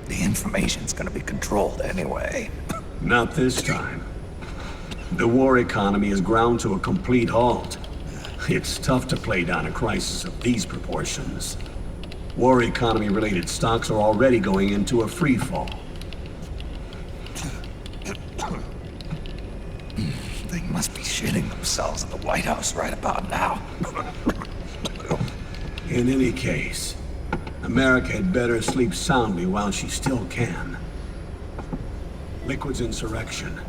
The information's gonna be controlled anyway. Not this time. The war economy is ground to a complete halt. It's tough to play down a crisis of these proportions. War economy-related stocks are already going into a free fall. They must be shitting themselves in the White House right about now. In any case, America had better sleep soundly while she still can. Liquid's insurrection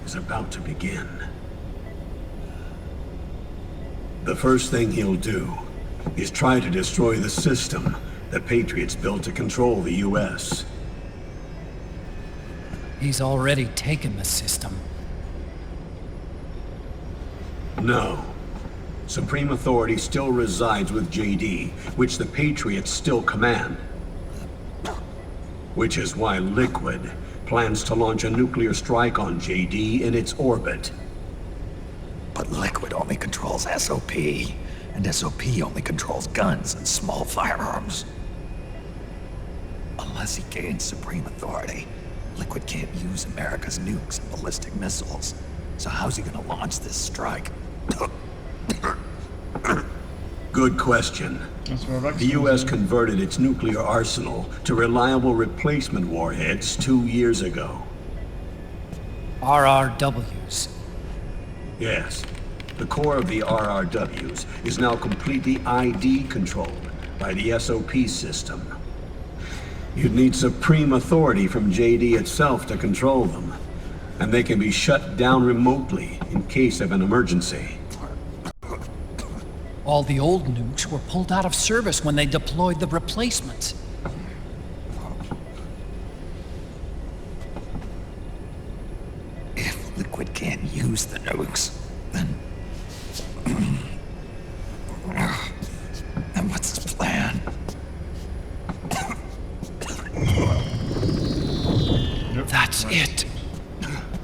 is about to begin. The first thing he'll do is try to destroy the system the Patriots built to control the U.S. He's already taken the system. No. Supreme authority still resides with JD, which the Patriots still command. Which is why Liquid plans to launch a nuclear strike on JD in its orbit. But Liquid only controls SOP, and SOP only controls guns and small firearms. Unless he gains supreme authority, Liquid can't use America's nukes and ballistic missiles. So how's he gonna launch this strike? Good question. The U.S. converted its nuclear arsenal to reliable replacement warheads 2 years ago. RRWs. Yes. The core of the RRWs is now completely ID controlled by the SOP system. You'd need supreme authority from JD itself to control them, and they can be shut down remotely in case of an emergency. All the old nukes were pulled out of service when they deployed the replacements. If Liquid can't use the nukes, then what's his plan? That's it.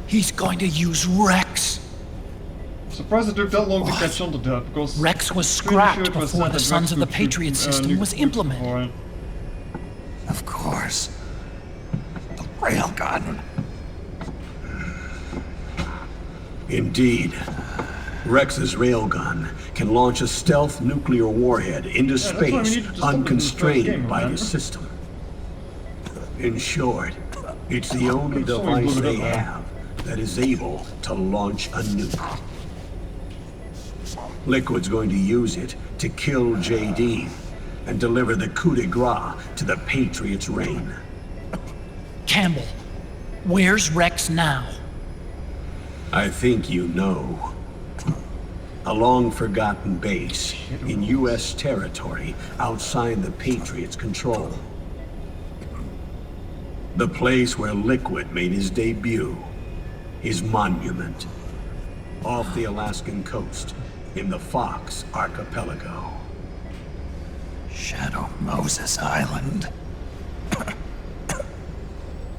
He's going to use Rex. Surprised it took that long to catch on to that, because Rex was scrapped before the Sons of the Patriot system was implemented. Of course. The railgun. Indeed. Rex's railgun can launch a stealth nuclear warhead into space unconstrained by the system. In short, it's the only device they have that is able to launch a nuke. Liquid's going to use it to kill JD and deliver the coup de grace to the Patriots' reign. Campbell, where's Rex now? I think you know. A long-forgotten base in U.S. territory outside the Patriots' control. The place where Liquid made his debut. His monument. Off the Alaskan coast, in the Fox Archipelago. Shadow Moses Island.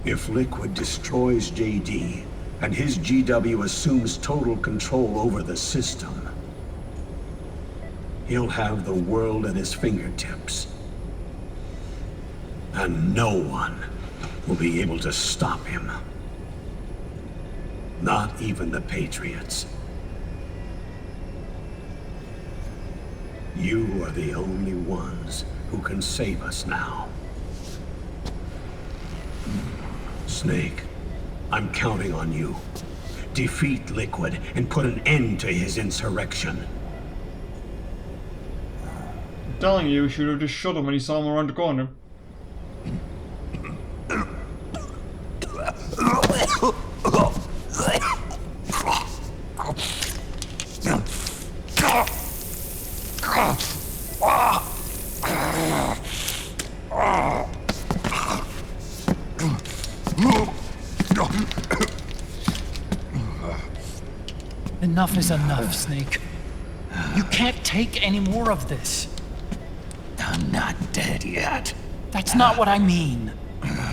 If Liquid destroys JD, and his GW assumes total control over the system, he'll have the world at his fingertips. And no one will be able to stop him. Not even the Patriots. You are the only ones who can save us now. Snake, I'm counting on you. Defeat Liquid and put an end to his insurrection. I'm telling you, you should have just shot him when he saw him around the corner. Enough is enough, Snake. You can't take any more of this. I'm not dead yet. That's not what I mean.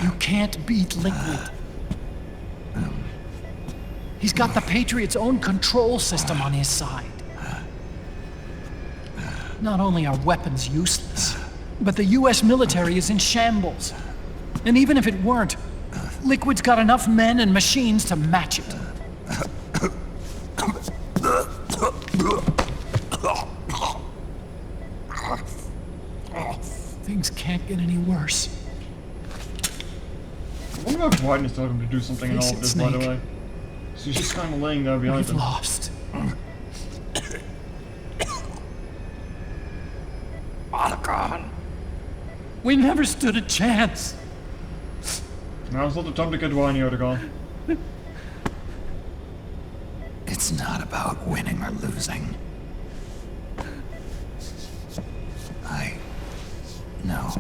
You can't beat Liquid. He's got the Patriots' own control system on his side. Not only are weapons useless, but the US military is in shambles. And even if it weren't, Liquid's got enough men and machines to match it. Things can't get any worse. I wonder if Wyden is telling him to do something in all of this, by the way. So he's just kind of laying there behind him. We've lost. Otacon. We never stood a chance. Now's not the time to get whiny, Otacon. It's not about winning or losing. No.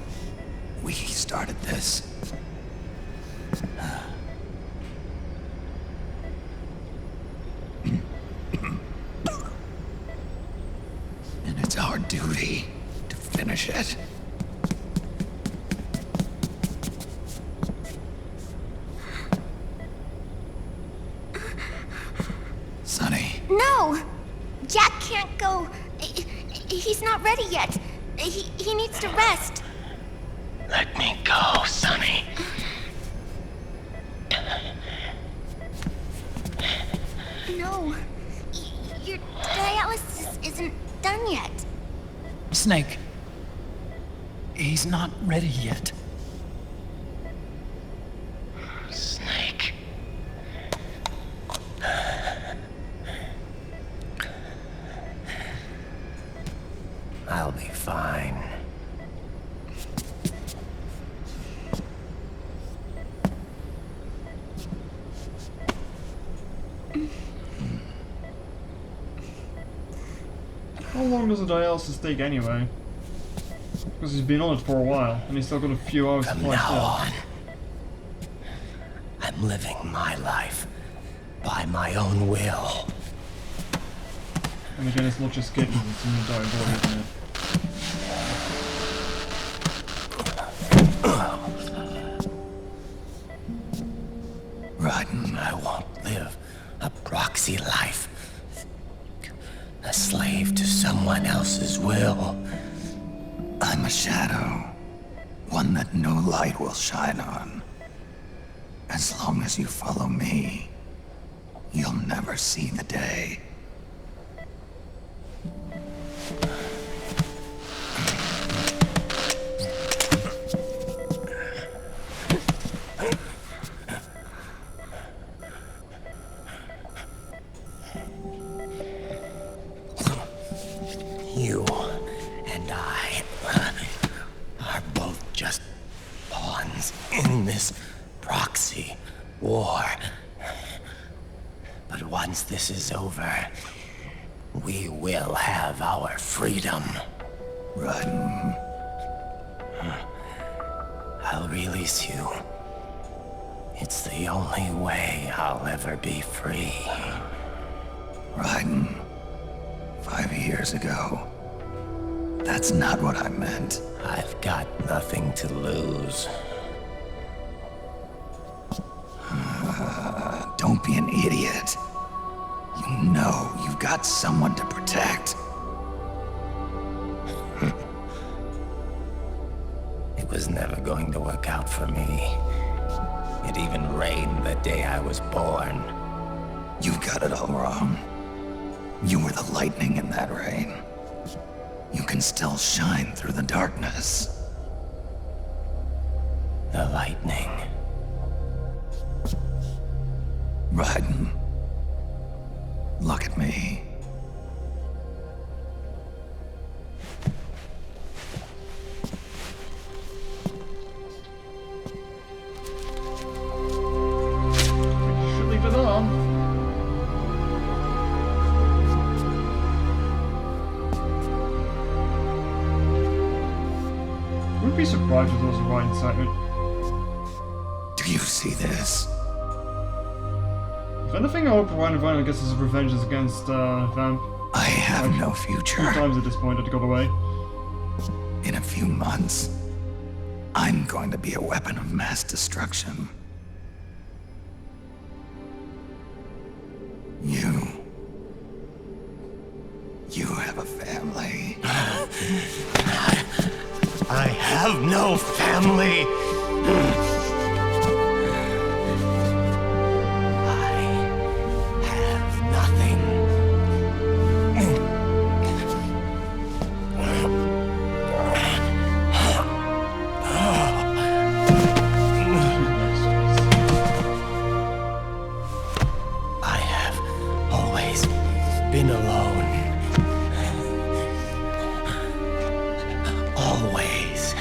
We started this. It's our duty to finish it. Sonny. No! Jack can't go. He's not ready yet. He needs to rest. Let me go, Sonny. No. Your dialysis isn't done yet. Snake. He's not ready yet. Snake. I'll be fine. How long does a dialysis take anyway? Because he's been on it for a while, and he's still got a few hours to play still. On, I'm living my life by my own will. And again, it's not just kittens, it's an entire body, isn't it? Rodden, I won't live a proxy life. A slave to someone else's will. I'm a shadow. One that no light will shine on. As long as you follow me, you'll never see the day. You and I are both just pawns in this proxy war. But once this is over, we will have our freedom. Rodden. I'll release you. It's the only way I'll ever be free. Rodden. 5 years ago. That's not what I meant. I've got nothing to lose. Don't be an idiot. You know you've got someone to protect. It was never going to work out for me. It even rained the day I was born. You've got it all wrong. You were the lightning in that rain. You can still shine through the darkness. The lightning. Rodden. Look at me. Should leave it on. Wouldn't be surprised if there was a right incitement. Do you see this? If anything, I hope Ryan Viner gets his revenge against Vamp. I have no Two future. times at this point that got away. In a few months, I'm going to be a weapon of mass destruction. You have a family. I have no family. I have nothing. I have always been alone. Always.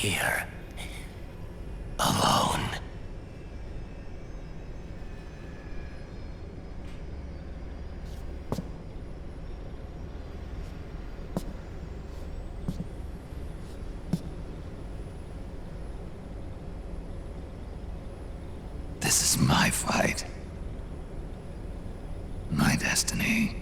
here. Alone. This is my fight. My destiny.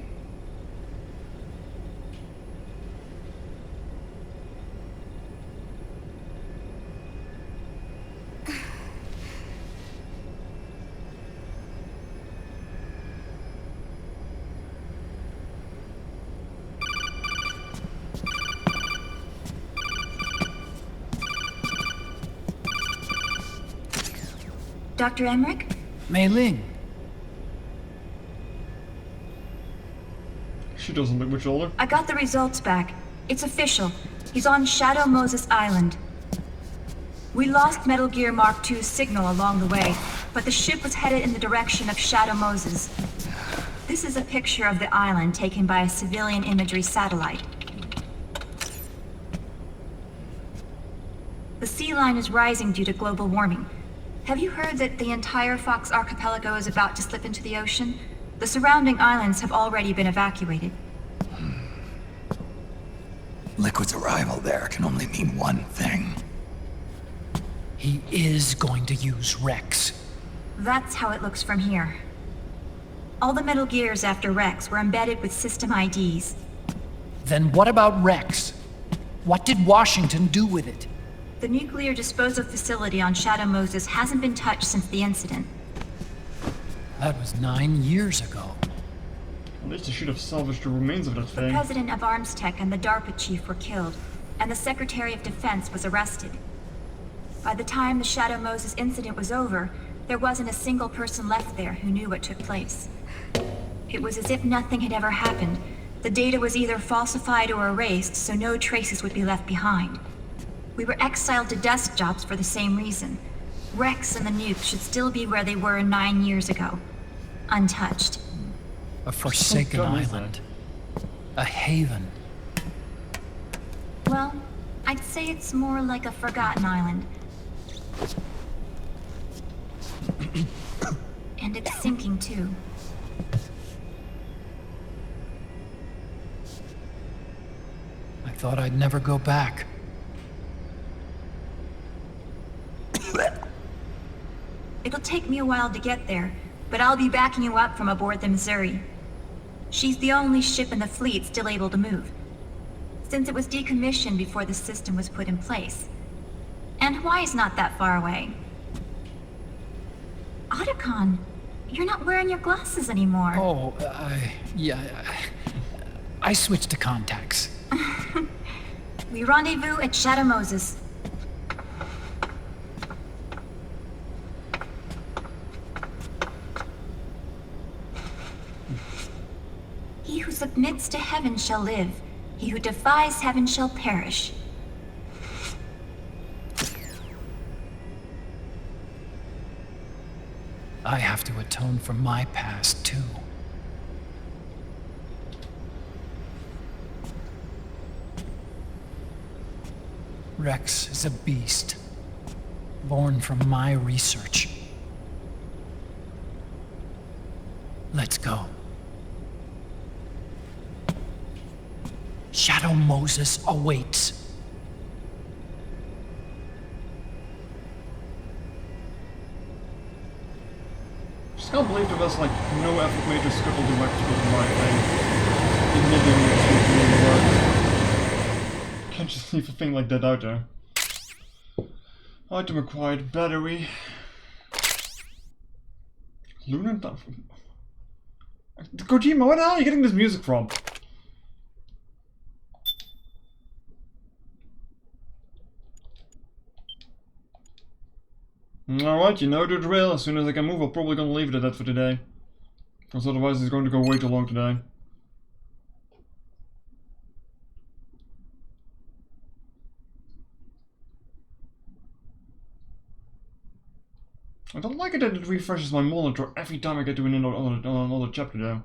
Dr. Emmerich? Mei Ling. She doesn't look much older. I got the results back. It's official. He's on Shadow Moses Island. We lost Metal Gear Mark II's signal along the way, but the ship was headed in the direction of Shadow Moses. This is a picture of the island taken by a civilian imagery satellite. The sea line is rising due to global warming. Have you heard that the entire Fox archipelago is about to slip into the ocean? The surrounding islands have already been evacuated. Liquid's arrival there can only mean one thing. He is going to use Rex. That's how it looks from here. All the Metal Gears after Rex were embedded with system IDs. Then what about Rex? What did Washington do with it? The nuclear disposal facility on Shadow Moses hasn't been touched since the incident. That was 9 years ago. At least they should have salvaged the remains of that The thing. president of Armstech and the DARPA chief were killed, and the Secretary of Defense was arrested. By the time the Shadow Moses incident was over, there wasn't a single person left there who knew what took place. It was as if nothing had ever happened. The data was either falsified or erased, so no traces would be left behind. We were exiled to desk jobs for the same reason. Rex and the nuke should still be where they were 9 years ago. Untouched. A forsaken island. A haven. Well, I'd say it's more like a forgotten island. And it's sinking too. I thought I'd never go back. It'll take me a while to get there, but I'll be backing you up from aboard the Missouri. She's the only ship in the fleet still able to move, since it was decommissioned before the system was put in place. And Hawaii's not that far away. Otacon, you're not wearing your glasses anymore. Oh, I switched to contacts. We rendezvous at Shadow Moses. He who submits to heaven shall live. He who defies heaven shall perish. I have to atone for my past, too. Rex is a beast, born from my research. Let's go. Shadow Moses awaits. Just can't believe there was like no effort made to scribble directly to the right thing. Admitting it really worked. Can't just leave a thing like that out there. Item acquired, battery. Lunar Kojima, where the hell are you getting this music from? Alright, you know the drill. As soon as I can move, I'm probably gonna leave it at that for today. Because otherwise it's going to go way too long today. I don't like it that it refreshes my monitor every time I get to another chapter though.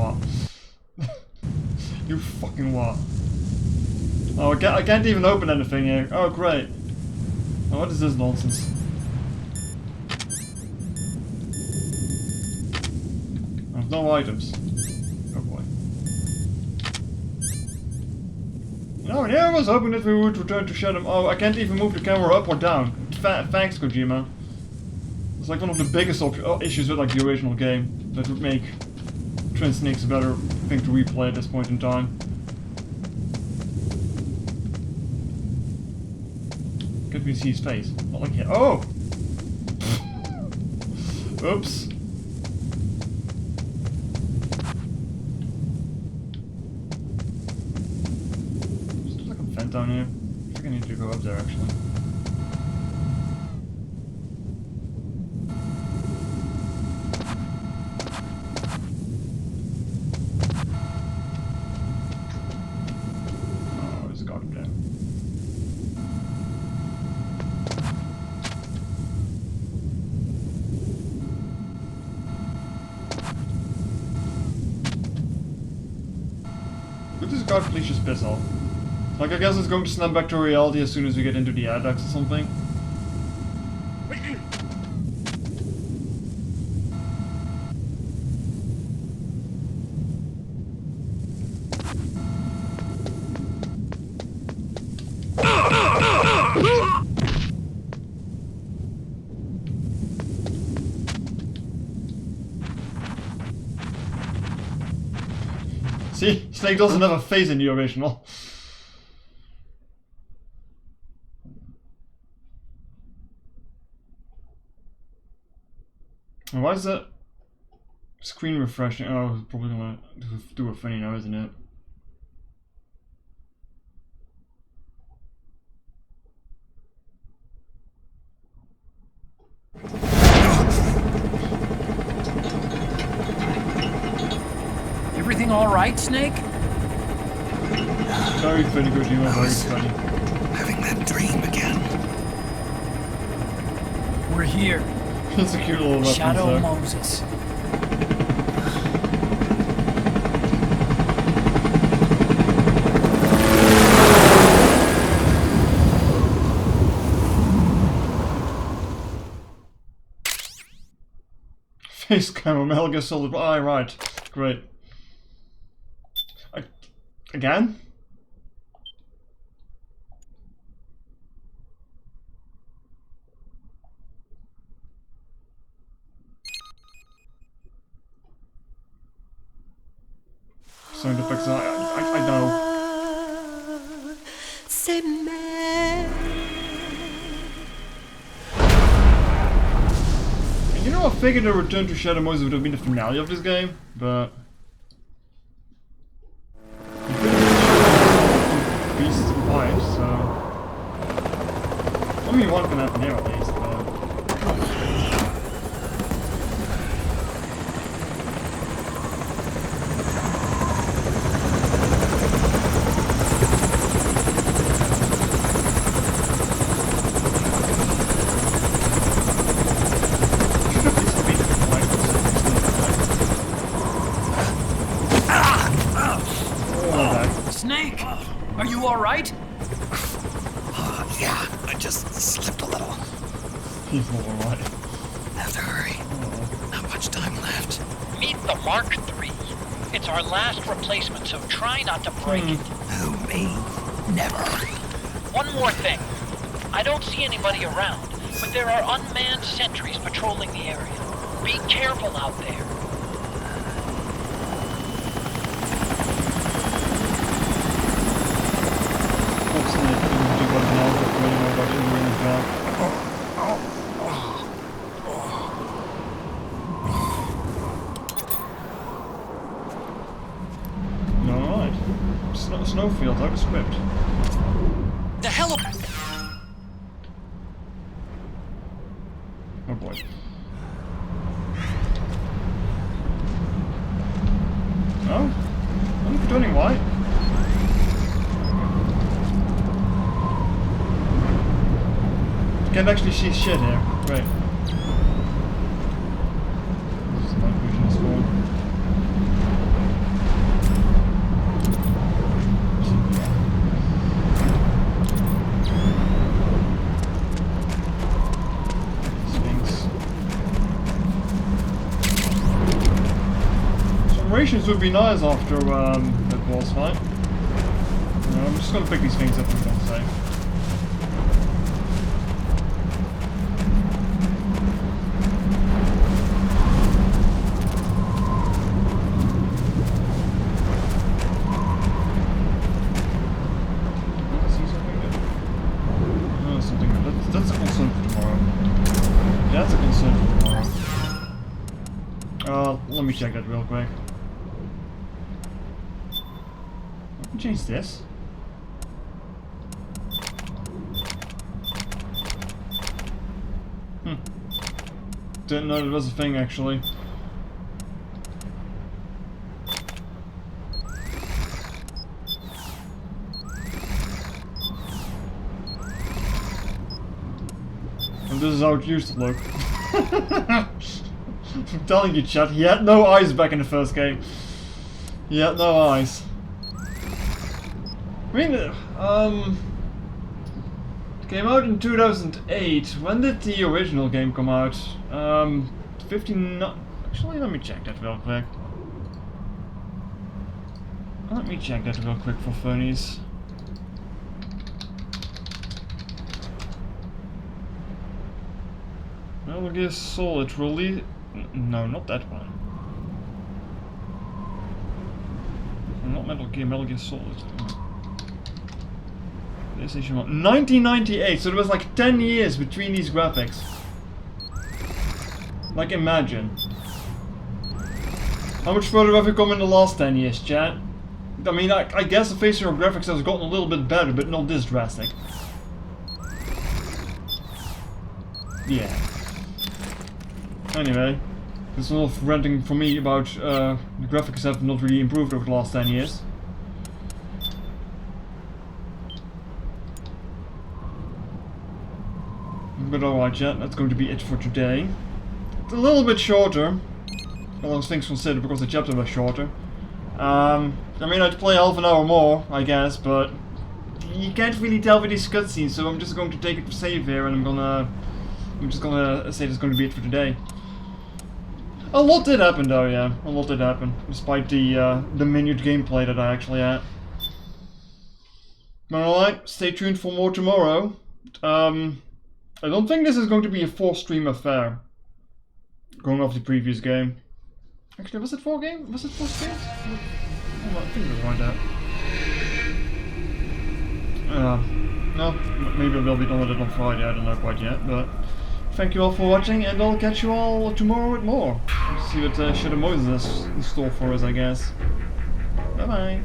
what? You fucking what? Oh, I can't even open anything here. Oh, great. Oh, what is this nonsense? There's no items. Oh boy. No, and here I was hoping that we would return to Shadow. Oh, I can't even move the camera up or down. Thanks, Kojima. It's like one of the biggest issues with like the original game that would make Twin Snakes a better thing to replay at this point in time. Can't we see his face? Not like here. Oh! Oops. There's like a vent down here. I think I need to go up there actually. Oh, there's a guard up there. Could this guard please just piss off? Like, I guess it's going to snap back to reality as soon as we get into the air ducts or something. See? Snake doesn't have a face in the original. And why is that screen refreshing? Oh, it's probably gonna do a funny now, isn't it? Everything all right, Snake? Very funny, Kojima, very funny. Having that dream again. We're here. It's a cute little Shadow there. Moses. Face camera, Metal Gear Solid. Ah, right. Great. Again? Sound effects, I know. And you know, I figured the return to Shadow Moses would have been the finale of this game, but... Beasts survived, so... I mean, one can happen here at least, but... Snake, are you all right? Yeah, I just slipped a little. He's not alright. Have to hurry. Not much time left. Meet the Mark III. It's our last replacement, so try not to break it. Who, me? Never. One more thing. I don't see anybody around, but there are unmanned sentries patrolling the area. Be careful out there. Alright. Snowfield, out of script. The hell? Oh boy. Oh? I'm turning white. You can't actually see shit here. Great. This is my vision is gone. Decorations would be nice after the boss fight. I'm just gonna pick these things up for God's sake. That's a concern for tomorrow. Yeah, that's a concern for tomorrow. Let me check that real quick. Let me change this. Didn't know there was a thing actually. And this is how it used to look. I'm telling you, chat, he had no eyes back in the first game. He had no eyes. I mean, it came out in 2008. When did the original game come out? 59... Actually, let me check that real quick. Let me check that real quick for funnies. Metal Gear Solid release... No, not that one. Not Metal Gear Solid. PlayStation 1. 1998, so there was like 10 years between these graphics. Like, imagine. How much further have we come in the last 10 years, chat? I mean, I guess the facial graphics has gotten a little bit better, but not this drastic. Yeah. Anyway, there's enough ranting from me about the graphics have not really improved over the last 10 years. But alright, chat, that's going to be it for today. It's a little bit shorter, all those things considered, because the chapter was shorter. I mean, I'd play half an hour more, I guess, but you can't really tell with these cutscenes, so I'm just going to take it to save here, and I'm just gonna say that's going to be it for today. A lot did happen, though, yeah. A lot did happen, despite the minute gameplay that I actually had. But alright, stay tuned for more tomorrow. I don't think this is going to be a 4-stream affair. Going off the previous game. Actually, was it 4 games? Was it 4 streams? Oh, I think it was like that. No, maybe I will be done with it on Friday, I don't know quite yet, but thank you all for watching, and I'll catch you all tomorrow with more. See what Shadow Moses has in store for us, I guess. Bye bye.